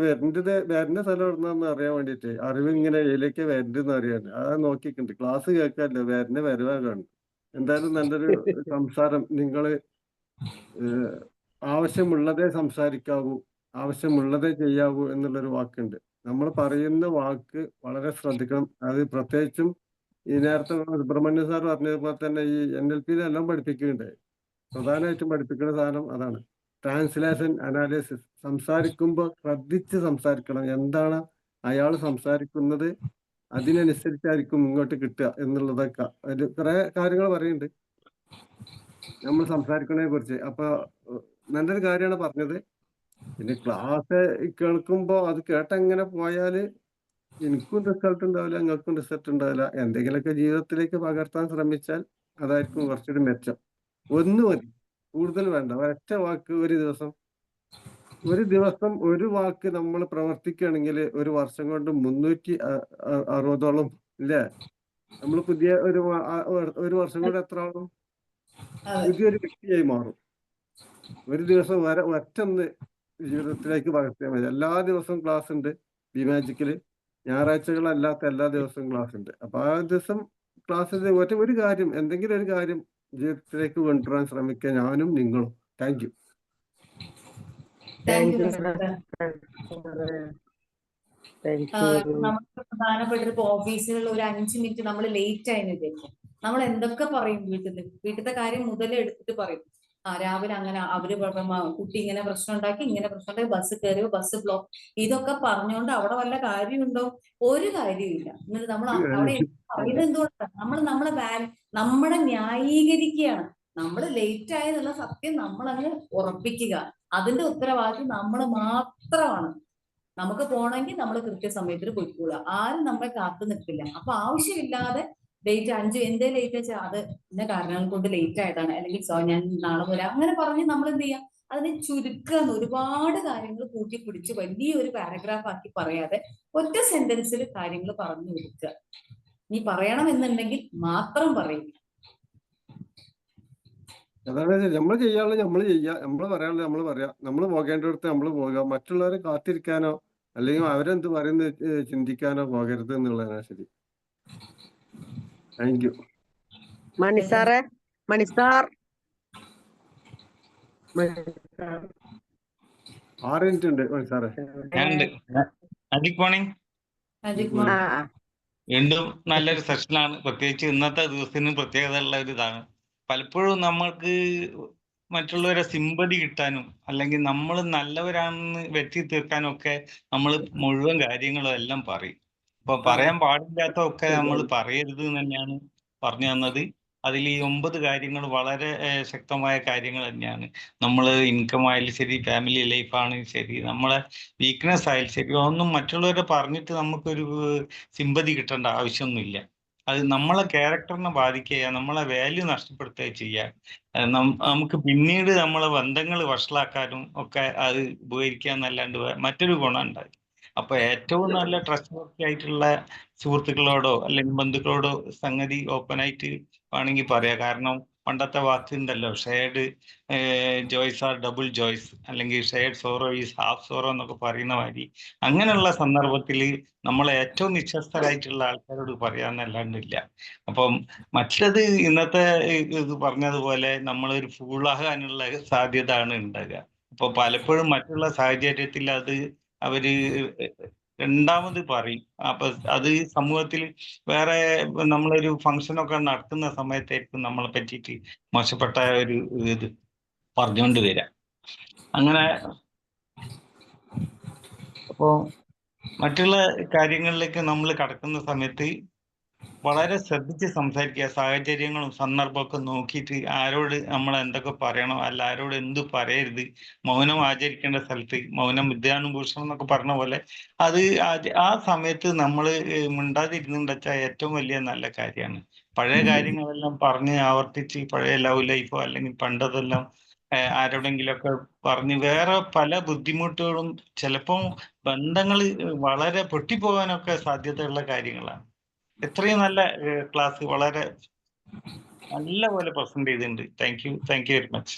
വരുന്ന സ്ഥലം എവിടുന്ന അറിയാൻ വേണ്ടിട്ട്, അറിവ് ഇങ്ങനെ ഇതിലേക്ക് വരണ്ടെന്ന് അറിയാൻ അത് നോക്കിയിട്ടുണ്ട്. ക്ലാസ് കേൾക്കാല്ലോ, വരുന്ന വരവാകാണ്. എന്തായാലും നല്ലൊരു സംസാരം. നിങ്ങള് ആവശ്യമുള്ളതേ സംസാരിക്കാവൂ, ആവശ്യമുള്ളതേ ചെയ്യാവൂ എന്നുള്ളൊരു വാക്കുണ്ട്. നമ്മൾ പറയുന്ന വാക്ക് വളരെ ശ്രദ്ധിക്കണം. അത് പ്രത്യേകിച്ചും ഈ നേരത്തെ സുബ്രഹ്മണ്യ സാർ പറഞ്ഞതുപോലെ തന്നെ ഈ NLP-യിലെല്ലാം പഠിപ്പിക്കുന്നുണ്ട്. പ്രധാനമായിട്ടും പഠിപ്പിക്കുന്ന സാധനം അതാണ്, ട്രാൻസ്ലേഷൻ അനാലിസിസ്. സംസാരിക്കുമ്പോൾ ശ്രദ്ധിച്ച് സംസാരിക്കണം. എന്താണ് അയാൾ സംസാരിക്കുന്നത്, അതിനനുസരിച്ചായിരിക്കും ഇങ്ങോട്ട് കിട്ടുക എന്നുള്ളതൊക്കെ ഒരു കുറെ കാര്യങ്ങൾ പറയുന്നുണ്ട് നമ്മൾ സംസാരിക്കുന്നതിനെ കുറിച്ച്. അപ്പൊ നല്ലൊരു കാര്യമാണ് പറഞ്ഞത്. പിന്നെ ക്ലാസ് കേൾക്കുമ്പോ അത് കേട്ടെങ്ങനെ പോയാല് എനിക്കും റിസൾട്ട് ഉണ്ടാവില്ല, നിങ്ങൾക്കും റിസൾട്ട് ഉണ്ടാവില്ല. എന്തെങ്കിലുമൊക്കെ ജീവിതത്തിലേക്ക് പകർത്താൻ ശ്രമിച്ചാൽ അതായിരിക്കും കുറച്ചൊരു മെച്ചം. ഒന്ന് മതി, കൂടുതൽ വേണ്ട. ഒരൊറ്റ വാക്ക് ഒരു ദിവസം ഒരു വാക്ക് നമ്മൾ പ്രവർത്തിക്കുകയാണെങ്കിൽ ഒരു വർഷം കൊണ്ട് 360 ഇല്ലേ? നമ്മൾ പുതിയ ഒരു വർഷം കൊണ്ട് എത്ര ആളും പുതിയൊരു വ്യക്തിയായി മാറും. ഒരു ദിവസം ഒറ്റൊന്ന് ജീവിതത്തിലേക്ക് പകർത്തിയാൽ മതി. എല്ലാ ദിവസവും ക്ലാസ് ഉണ്ട് ബിമാജിക്കില്. ഞായറാഴ്ചകളല്ലാത്ത എല്ലാ ദിവസവും ക്ലാസ് ഉണ്ട്. അപ്പൊ ആ ദിവസം ക്ലാസ്സിൽ ഒരു കാര്യം, എന്തെങ്കിലും ഒരു കാര്യം ജീവിതത്തിലേക്ക് കൊണ്ടുവരാൻ ശ്രമിക്കുക, ഞാനും നിങ്ങളും. Thank you. നമുക്ക് പ്രധാനപ്പെട്ട ഓഫീസുകളിൽ ഒരു 5 മിനിറ്റ് നമ്മൾ ലേറ്റ് ആയി വിചാരിക്കും. നമ്മൾ എന്തൊക്കെ പറയും, വീട്ടിലത്തെ കാര്യം മുതലേ എടുത്തിട്ട് പറയും. രാവിലെ അങ്ങനെ അവര് കുട്ടി ഇങ്ങനെ പ്രശ്നം ഉണ്ടാക്കി, ഇങ്ങനെ പ്രശ്നം ഉണ്ടാക്കി, ബസ് കയറിയോ, ബസ് ബ്ലോക്ക്, ഇതൊക്കെ പറഞ്ഞുകൊണ്ട് അവിടെ വല്ല കാര്യമുണ്ടോ? ഒരു കാര്യമില്ല. എന്നിട്ട് നമ്മൾ അവിടെ പറയുന്നത് എന്തുകൊണ്ടാണ്? നമ്മളെ ന്യായീകരിക്കുകയാണ്. നമ്മൾ ലേറ്റ് ആയെന്നുള്ള സത്യം നമ്മളങ്ങ് ഉറപ്പിക്കുക. അതിന്റെ ഉത്തരവാദിത്വം നമ്മൾ മാത്രമാണ്. നമുക്ക് പോകണമെങ്കിൽ നമ്മൾ കൃത്യസമയത്തിന് പോയിക്കൂടാ, ആരും നമ്മളെ കാത്തു നിൽക്കില്ല. അപ്പൊ ആവശ്യമില്ലാതെ ലേറ്റ് 5 എന്തേ ലേറ്റ് വെച്ചാൽ അത് ഇന്ന കാരണങ്ങൾ കൊണ്ട് ലേറ്റ് ആയതാണ്, അല്ലെങ്കിൽ ഞാൻ നാളെ വരാം, അങ്ങനെ പറഞ്ഞ് നമ്മൾ എന്ത് ചെയ്യാം, അതിനെ ചുരുക്കുക. ഒരുപാട് കാര്യങ്ങൾ കൂട്ടിപ്പിടിച്ച് വലിയൊരു പാരഗ്രാഫ് ആക്കി പറയാതെ ഒറ്റ സെന്റൻസിൽ കാര്യങ്ങൾ പറഞ്ഞു കൊടുക്കുക. നീ പറയണമെന്നുണ്ടെങ്കിൽ മാത്രം പറയും. അതാണ് നമ്മൾ ചെയ്യാനുള്ളത് നമ്മൾ ചെയ്യുക, നമ്മൾ പറയാനുള്ളത് നമ്മൾ പറയാം, നമ്മൾ പോകേണ്ടടുത്ത് നമ്മൾ പോകുക. മറ്റുള്ളവരെ കാത്തിരിക്കാനോ അല്ലെങ്കിൽ അവരെന്ത് പറയുന്നത് ചിന്തിക്കാനോ പോകരുത് എന്നുള്ളതാണ് ശരി. Thank you. മണിസാറേ, മണിസാർ 6 മിനിറ്റ് ഉണ്ട് സാറേ. അജിക് മോർണിംഗ്. വീണ്ടും നല്ലൊരു സെഷനാണ്. പ്രത്യേകിച്ച് ഇന്നത്തെ ദിവസത്തിന് പ്രത്യേകത ഉള്ള ഒരു ഇതാണ്. പലപ്പോഴും നമ്മൾക്ക് മറ്റുള്ളവരെ സിമ്പതി കിട്ടാനും അല്ലെങ്കിൽ നമ്മൾ നല്ലവരാണെന്ന് വ്യക്തി തീർക്കാനും ഒക്കെ നമ്മൾ മുഴുവൻ കാര്യങ്ങളും എല്ലാം പറയും. അപ്പൊ പറയാൻ പാടില്ലാത്തതൊക്കെ നമ്മൾ പറയരുത് എന്ന് തന്നെയാണ് പറഞ്ഞു തന്നത്. അതിൽ ഈ 9 കാര്യങ്ങൾ വളരെ ശക്തമായ കാര്യങ്ങൾ തന്നെയാണ്. നമ്മൾ ഇൻകം ആയാലും ശരി, ഫാമിലി ലൈഫാണെങ്കിലും ശരി, നമ്മളെ വീക്ക്നെസ് ആയാലും ശരി, ഒന്നും മറ്റുള്ളവരെ പറഞ്ഞിട്ട് നമുക്കൊരു സിമ്പതി കിട്ടേണ്ട ആവശ്യമൊന്നുമില്ല. അത് നമ്മളെ ക്യാരക്ടറിനെ ബാധിക്കുക, നമ്മളെ വാല്യൂ നഷ്ടപ്പെടുത്തുക ചെയ്യുക. നമുക്ക് പിന്നീട് നമ്മളെ ബന്ധങ്ങൾ വഷളാക്കാനും ഒക്കെ അത് ഉപകരിക്കുക എന്നല്ലാണ്ട് മറ്റൊരു ഗുണം ഉണ്ടായി. അപ്പൊ ഏറ്റവും നല്ല ട്രസ്റ്റ് വർത്തി ആയിട്ടുള്ള സുഹൃത്തുക്കളോടോ അല്ലെങ്കിൽ ബന്ധുക്കളോടോ സംഗതി ഓപ്പണായിട്ട് വേണമെങ്കിൽ പറയാം. കാരണം പണ്ടത്തെ വാക്കുണ്ടല്ലോ, shared joys are double joys, അല്ലെങ്കിൽ shared sorrow is half sorrow എന്നൊക്കെ പറയുന്ന മാതിരി അങ്ങനെയുള്ള സന്ദർഭത്തിൽ നമ്മൾ ഏറ്റവും നിശ്ചസ്തരായിട്ടുള്ള ആൾക്കാരോട് പറയാന്നല്ലാണ്ടില്ല. അപ്പം മറ്റത് ഇന്നത്തെ ഇത് പറഞ്ഞതുപോലെ നമ്മളൊരു ഫൂളാകാനുള്ള സാധ്യത ആണ് ഉണ്ടാകുക. അപ്പൊ പലപ്പോഴും മറ്റുള്ള സാഹചര്യത്തിൽ അത് അവര് രണ്ടാമത് പറയും. അപ്പൊ അത് സമൂഹത്തിൽ വേറെ നമ്മളൊരു ഫംഗ്ഷനൊക്കെ നടത്തുന്ന സമയത്തായിരിക്കും നമ്മളെ പറ്റിയിട്ട് മോശപ്പെട്ട ഒരു ഇത് പറഞ്ഞുകൊണ്ട് വരാം. അങ്ങനെ അപ്പോ മറ്റുള്ള കാര്യങ്ങളിലേക്ക് നമ്മൾ കടക്കുന്ന സമയത്ത് വളരെ ശ്രദ്ധിച്ച് സംസാരിക്കുക. സാഹചര്യങ്ങളും സന്ദർഭമൊക്കെ നോക്കിയിട്ട് ആരോട് നമ്മൾ എന്തൊക്കെ പറയണം, അല്ല ആരോട് എന്ത് പറയരുത്. മൗനം ആചരിക്കേണ്ട സ്ഥലത്ത് മൗനം വിദ്യാനുഭൂഷണം എന്നൊക്കെ പറഞ്ഞ പോലെ അത് ആ സമയത്ത് നമ്മൾ മിണ്ടാതിരുന്നുണ്ടെച്ചാൽ ഏറ്റവും വലിയ നല്ല കാര്യമാണ്. പഴയ കാര്യങ്ങളെല്ലാം പറഞ്ഞ് ആവർത്തിച്ച് പഴയ ലവ് ലൈഫോ അല്ലെങ്കിൽ പണ്ടതെല്ലാം ആരോടെങ്കിലൊക്കെ പറഞ്ഞ് വേറെ പല ബുദ്ധിമുട്ടുകളും ചിലപ്പോൾ ബന്ധങ്ങൾ വളരെ പൊട്ടിപ്പോകാനൊക്കെ സാധ്യതയുള്ള കാര്യങ്ങളാണ്. എത്രയും നല്ല ക്ലാസ്, വളരെ നല്ല പോലെ പ്രസന്റ് ചെയ്തിട്ടുണ്ട്. Thank you very much.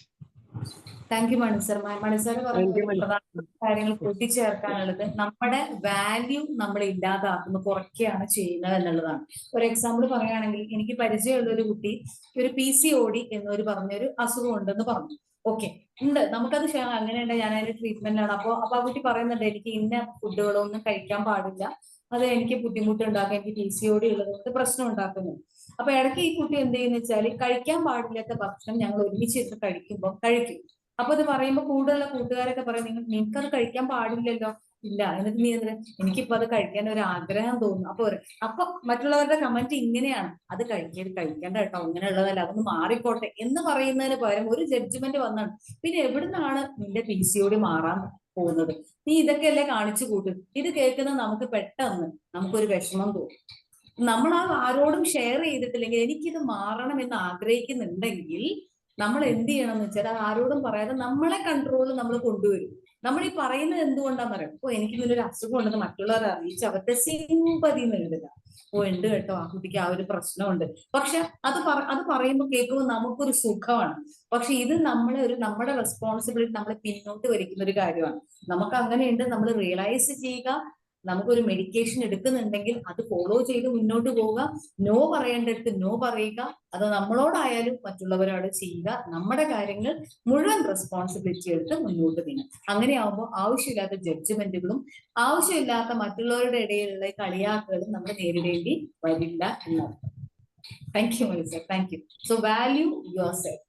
Thank you Mani sir. Mani sir പറഞ്ഞ ഒരു പ്രധാനപ്പെട്ട കാര്യങ്ങൾ കൂട്ടിച്ചേർക്കാനുള്ളത്, നമ്മുടെ വാല്യൂ നമ്മൾ ഇല്ലാതാക്കുന്നു, കുറയ്ക്കുകയാണ് ചെയ്യുന്നത് എന്നുള്ളതാണ്. ഒരു എക്സാമ്പിൾ പറയുകയാണെങ്കിൽ, എനിക്ക് പരിചയമുള്ള ഒരു കുട്ടി ഒരു PCOD എന്നൊരു പറഞ്ഞൊരു അസുഖം ഉണ്ടെന്ന് പറഞ്ഞു. ഓക്കെ, ഉണ്ട്, നമുക്കത് അങ്ങനെയുണ്ട്, ഞാൻ അതിന്റെ ട്രീറ്റ്മെന്റിലാണ്. അപ്പൊ ആ കുട്ടി പറയുന്നുണ്ട്, എനിക്ക് ഇന്ന ഫുഡുകളൊന്നും കഴിക്കാൻ പാടില്ല, അത് എനിക്ക് ബുദ്ധിമുട്ടുണ്ടാക്കും, എനിക്ക് PCOD ഉള്ളതുകൊണ്ട് പ്രശ്നം ഉണ്ടാക്കുന്നു. അപ്പൊ ഇടയ്ക്ക് ഈ കുട്ടി എന്ത് ചെയ്യുന്ന വെച്ചാൽ, കഴിക്കാൻ പാടില്ലാത്ത ഭക്ഷണം ഞങ്ങൾ ഒരുമിച്ചിരുന്ന് കഴിക്കുമ്പോൾ കഴിക്കും. അപ്പൊ അത് പറയുമ്പോൾ കൂടുതലുള്ള കൂട്ടുകാരൊക്കെ പറയും, നിനക്കത് കഴിക്കാൻ പാടില്ലല്ലോ. ഇല്ല, എന്നിട്ട് നീ എന്തിനാ, എനിക്കിപ്പോ അത് കഴിക്കാൻ ഒരു ആഗ്രഹം തോന്നുന്നു. അപ്പൊ മറ്റുള്ളവരുടെ കമന്റ് ഇങ്ങനെയാണ്, അത് കഴിക്കേണ്ട കേട്ടോ, അങ്ങനെയുള്ളതല്ല, അതൊന്ന് മാറിക്കോട്ടെ എന്ന് പറയുന്നതിന് പകരം ഒരു ജഡ്ജ്മെന്റ് വന്നാണ്. പിന്നെ എവിടുന്നാണ് നിന്റെ PCOD മാറാൻ പോകുന്നത്? നീ ഇതൊക്കെയല്ലേ കാണിച്ചു കൂട്ടും. ഇത് കേൾക്കുന്ന നമുക്ക് പെട്ടെന്ന് നമുക്കൊരു വിഷമം തോന്നും. നമ്മൾ ആരോടും ഷെയർ ചെയ്തിട്ടില്ലെങ്കിൽ, എനിക്കിത് മാറണം എന്ന് ആഗ്രഹിക്കുന്നുണ്ടെങ്കിൽ നമ്മൾ എന്ത് ചെയ്യണം എന്ന് വെച്ചാൽ, അത് ആരോടും പറയാതെ നമ്മളെ കൺട്രോളിൽ നമ്മൾ കൊണ്ടുവരും. നമ്മൾ ഈ പറയുന്നത് എന്തുകൊണ്ടാന്ന് പറയാം, ഓ എനിക്ക് ഇങ്ങനൊരു അസുഖം ഉണ്ടെന്ന് മറ്റുള്ളവരെ അറിയിച്ച് അവരുടെ സിമ്പതി നേടുക. ഓ ഉണ്ട് കേട്ടോ, ആ കുട്ടിക്ക് ആ ഒരു പ്രശ്നമുണ്ട്. പക്ഷെ അത് പറയുമ്പോൾ കേൾക്കുമ്പോൾ നമുക്കൊരു സുഖമാണ്. പക്ഷെ ഇത് നമ്മുടെ റെസ്പോൺസിബിലിറ്റി നമ്മളെ പിന്നോട്ട് വലിക്കുന്ന ഒരു കാര്യമാണ്. നമുക്ക് അങ്ങനെയുണ്ട്, നമ്മൾ റിയലൈസ് ചെയ്യുക. നമുക്കൊരു മെഡിക്കേഷൻ എടുക്കുന്നുണ്ടെങ്കിൽ അത് ഫോളോ ചെയ്ത് മുന്നോട്ട് പോവുക. നോ പറയേണ്ടടുത്ത് നോ പറയുക. അത് നമ്മളോടായാലും മറ്റുള്ളവരോട് ചെയ്യുക. നമ്മുടെ കാര്യങ്ങൾ മുഴുവൻ റെസ്പോൺസിബിലിറ്റി എടുത്ത് മുന്നോട്ട് നീങ്ങുക. അങ്ങനെയാവുമ്പോൾ ആവശ്യമില്ലാത്ത ജഡ്ജ്മെന്റുകളും ആവശ്യമില്ലാത്ത മറ്റുള്ളവരുടെ ഇടയിലുള്ള കളിയാക്കുകളും നമ്മൾ നേരിടേണ്ടി വരില്ല എന്നർത്ഥം. Thank you Mani sir, thank you. So value yourself,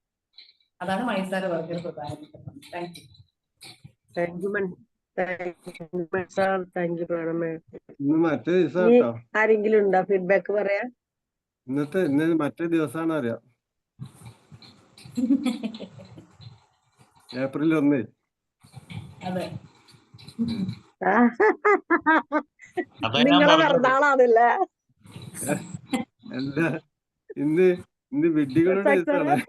അതാണ് മണി സാർ പറഞ്ഞൊരു പ്രധാനപ്പെട്ട. Thank you. Thank you sir, thank you പ്രണമേ. ഇന്ന് മറ്റേ ദിവസം കേട്ടോ, ആരെങ്കിലും ഉണ്ടോ ഫീഡ്ബാക്ക് പറയാ? ഇന്ന് മറ്റേ ദിവസമാണ് അറിയാം, April 1. അതെ, നിങ്ങളെ പിറന്നാളാണല്ലേ? അല്ല, ഇന്ന് വിഡ്ഢികളുടെ ദിവസമാണ്.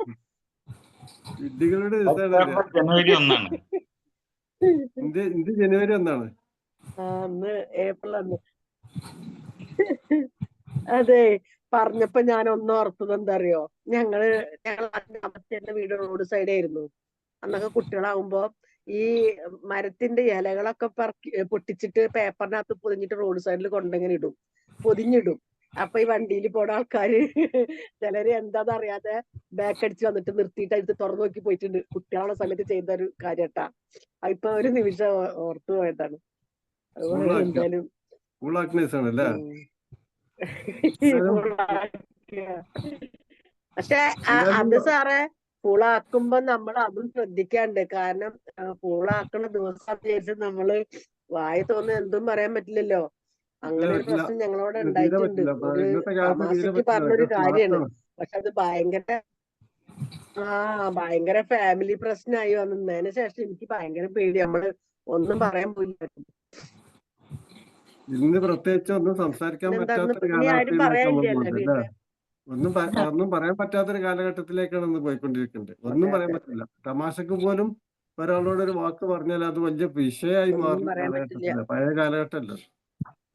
വിഡ്ഢികളുടെ ദിവസമാണ്. ജനുവരി 1 ഇന്ത്യ ജനുവരി 1. അന്ന് April 1. അതെ, പറഞ്ഞപ്പോ ഞാൻ ഒന്ന് ഓർത്തത് എന്താ അറിയോ, ഞങ്ങൾ അമ്മച്ചേന്റെ വീട് റോഡ് സൈഡായിരുന്നു. അന്നൊക്കെ കുട്ടികളാവുമ്പോ ഈ മരത്തിന്റെ ഇലകളൊക്കെ പൊട്ടിച്ചിട്ട് പേപ്പറിനകത്ത് പൊതിഞ്ഞിട്ട് റോഡ് സൈഡിൽ കൊണ്ടെങ്ങനെ ഇടും, പൊതിഞ്ഞിടും. അപ്പൊ ഈ വണ്ടിയിൽ പോണ ആൾക്കാര് ചിലര് എന്താന്ന് അറിയാതെ ബാക്ക് അടിച്ച് വന്നിട്ട് നിർത്തിയിട്ട് അടുത്ത് തുറന്നു നോക്കി പോയിട്ടുണ്ട്. കുട്ടികളുടെ സമയത്ത് ചെയ്ത ഒരു കാര്യട്ടാ. ഇപ്പൊ ഒരു നിമിഷം ഓർത്തു പോയതാണ്. അതുപോലെ എന്തായാലും പക്ഷെ അത് സാറേ, പൂളാക്കുമ്പോ നമ്മൾ അതും ശ്രദ്ധിക്കാണ്ട്. കാരണം പൂളാക്കണ ദിവസം വിചാരിച്ച് നമ്മള് വായി തോന്നുന്ന എന്തും പറയാൻ പറ്റില്ലല്ലോ. അങ്ങനെ ഒരു പ്രശ്നം ഞങ്ങളോട് ഉണ്ടായിട്ടുണ്ട്. ഒരു തമാശക്ക് പറഞ്ഞൊരു കാര്യമാണ്. പക്ഷെ അത് ഭയങ്കര ഫാമിലി പ്രശ്നമായി വന്നതിന് ശേഷം എനിക്ക് ഭയങ്കര പേടി. നമ്മള് ഒന്നും പറയാൻ പോയില്ല. ഇന്ന് പ്രത്യേകിച്ച് ഒന്നും സംസാരിക്കാൻ പറ്റാത്തൊരു ഇനി ആരും കാലഘട്ടത്തിലേക്ക് നമ്മൾ പറയാനില്ലല്ലോ പോകുന്നത് അല്ലേ? വീട്ടില്. ഒന്നും പറയാൻ പറ്റാത്തൊരു കാലഘട്ടത്തിലേക്കാണ് ഇന്ന് പോയിക്കൊണ്ടിരിക്കുന്നത്. ഒന്നും പറയാൻ പറ്റില്ല. തമാശക്ക് പോലും ഒരാളോട് ഒരു വാക്ക് പറഞ്ഞാൽ അത് വലിയ വിഷയമായി ഒന്നും മാറുന്ന പറയാൻ പറ്റില്ല. കാലഘട്ടത്തില്ല. പഴയ കാലഘട്ടമല്ല.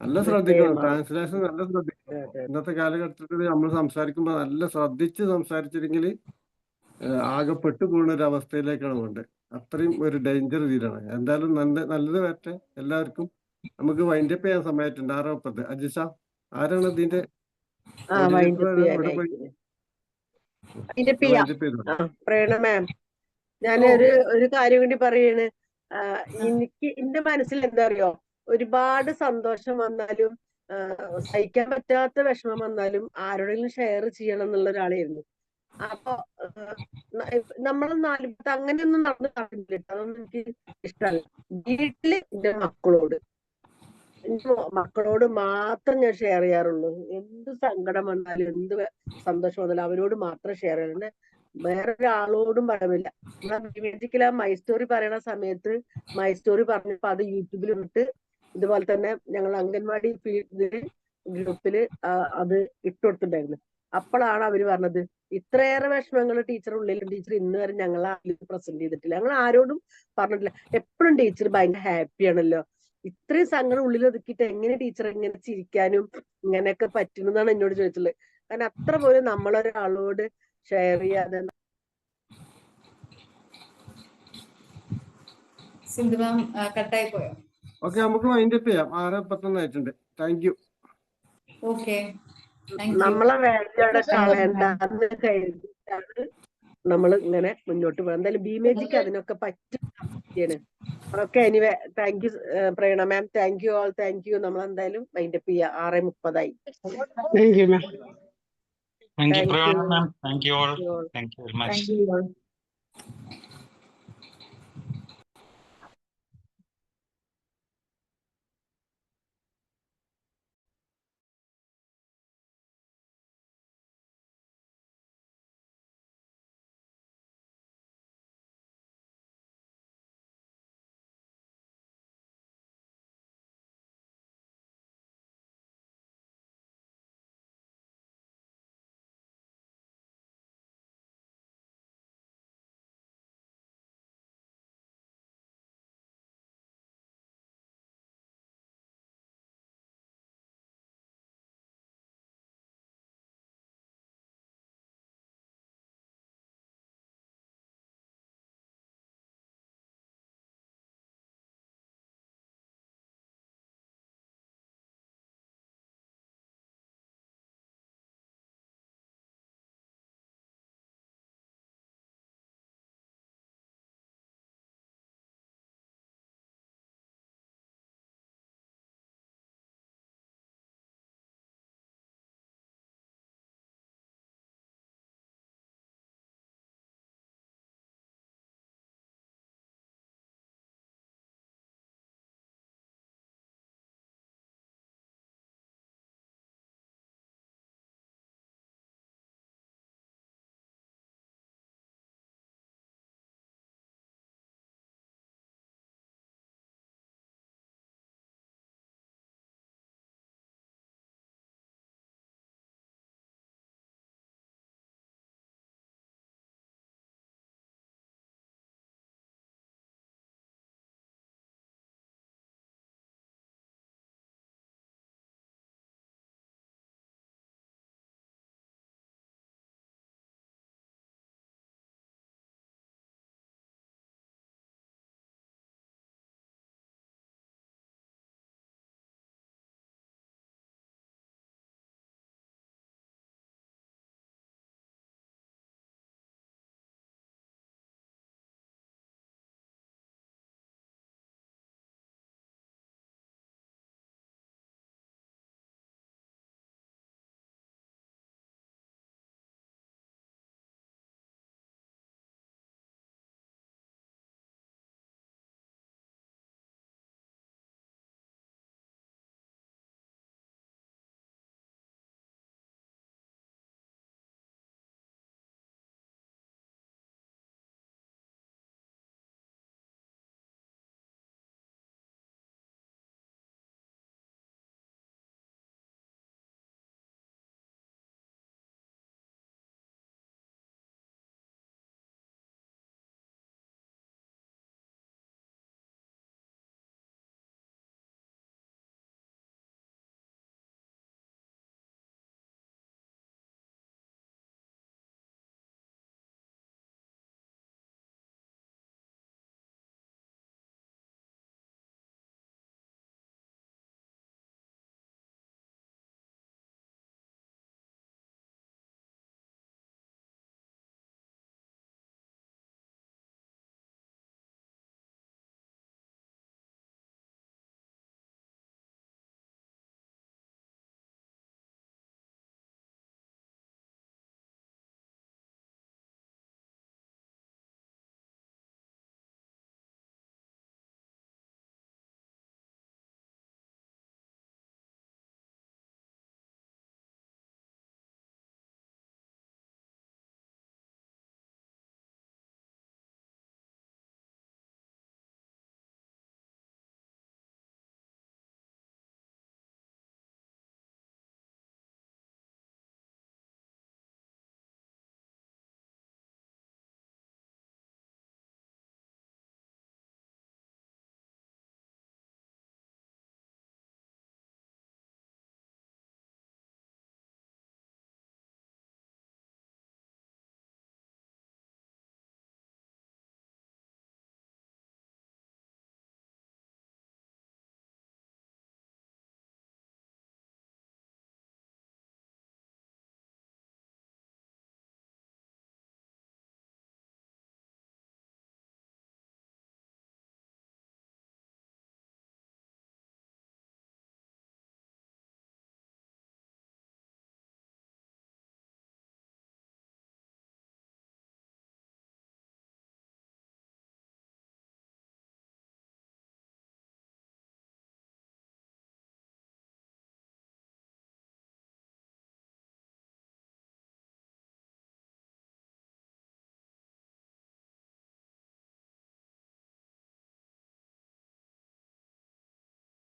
നല്ല വിഷയമായി ശ്രദ്ധിക്കണം. മാറും. ട്രാൻസ്ലേഷൻ നല്ല ശ്രദ്ധിക്കണം. അതെ. ഇന്നത്തെ കാലഘട്ടത്തിൽ നമ്മൾ സംസാരിക്കുമ്പോൾ നല്ല ശ്രദ്ധിച്ച് സംസാരിച്ചില്ലെങ്കിൽ ആകെ പെട്ടുപോകുന്ന ഒരു അവസ്ഥയിലേക്കാണ് വേണ്ടത്. അത്രയും ഒരു ഡേഞ്ചർ ഇതിലാണ്. എന്തായാലും നല്ലത് വരട്ടെ എല്ലാവർക്കും. നമുക്ക് വൈൻഡപ്പ് ചെയ്യാൻ സമയമായിട്ടുണ്ട്. 6:30. അജിഷ ആരാണ് ഇതിന്റെ വൈൻഡപ്പ് ഇവിടെ പോയി ചെയ്യാൻ വൈൻഡപ്പ് ചെയ്തോ? പ്രേരണ മാം, ഞാൻ ഒരു കാര്യം കൂടി പറയാണ്. എനിക്ക് എന്റെ മനസ്സിൽ എന്താ അറിയോ, ഒരുപാട് സന്തോഷം വന്നാലും സഹിക്കാൻ പറ്റാത്ത വിഷമം വന്നാലും ആരോടെങ്കിലും ഷെയർ ചെയ്യണം എന്നുള്ള ഒരാളായിരുന്നു. അപ്പൊ നമ്മളെ നാലുപത്ത് അങ്ങനെയൊന്നും നടന്ന് കാണില്ല. അതൊന്നും എനിക്ക് ഇഷ്ടമല്ല. വീട്ടില് എന്റെ മക്കളോട് മാത്രം ഞാൻ ഷെയർ ചെയ്യാറുള്ളൂ. എന്ത് സങ്കടം വന്നാലും എന്ത് സന്തോഷം വന്നാലും അവരോട് മാത്രം ഷെയർ ചെയ്യാറുണ്ട്. വേറൊരാളോടും പറയുന്നില്ല. ബേസിക്കലി ആ മൈ സ്റ്റോറി പറയണ സമയത്ത് മൈ സ്റ്റോറി പറഞ്ഞപ്പോ അത് യൂട്യൂബിൽ ഇട്ട്, ഇതുപോലെ തന്നെ ഞങ്ങൾ അംഗൻവാടി ഗ്രൂപ്പില് അത് ഇട്ടുകൊടുത്തിട്ടുണ്ടായിരുന്നു. അപ്പോഴാണ് അവര് പറഞ്ഞത്, ഇത്രയേറെ വിഷമങ്ങൾ ടീച്ചർ ഉള്ളിലും ടീച്ചർ ഇന്ന് വരെ ഞങ്ങളെ പ്രസന്റ് ചെയ്തിട്ടില്ല, ഞങ്ങൾ ആരോടും പറഞ്ഞിട്ടില്ല. എപ്പോഴും ടീച്ചർ ഭയങ്കര ഹാപ്പിയാണല്ലോ, ഇത്രയും സങ്കടം ഉള്ളിൽ ഒതുക്കിയിട്ട് എങ്ങനെ ടീച്ചർ ഇങ്ങനെ ചിരിക്കാനും ഇങ്ങനെയൊക്കെ പറ്റുന്നതാണ് എന്നോട് ചോദിച്ചിട്ടുള്ളത്. കാരണം അത്ര പോലും നമ്മളൊരാളോട് ഷെയർ ചെയ്യാതെ. സിന്ധു മാം കട്ടായി പോയോ? ഓക്കെ, നമുക്ക് വൈൻഡപ്പ് ചെയ്യാം. 6:11 ആയിട്ടുണ്ട്. Thank you. ഓക്കെ, നമ്മളെ വാല്യൂടെ കളയണ്ടെന്ന് കരുതിയിട്ടാണ് നമ്മൾ ഇങ്ങനെ മുന്നോട്ട് പോകുന്നത്. എന്തായാലും ബിമേജിക്ക് അതിനൊക്കെ പറ്റുകയാണ്. Okay, anyway thank you Prerana ma'am, thank you all, thank you. നമ്മൾ എന്തായാലും വൈൻഡപ്പ് ചെയ്യാം. 6:30 thank you ma'am. Thank you. Thank you all. Thank you very much. Thank you all.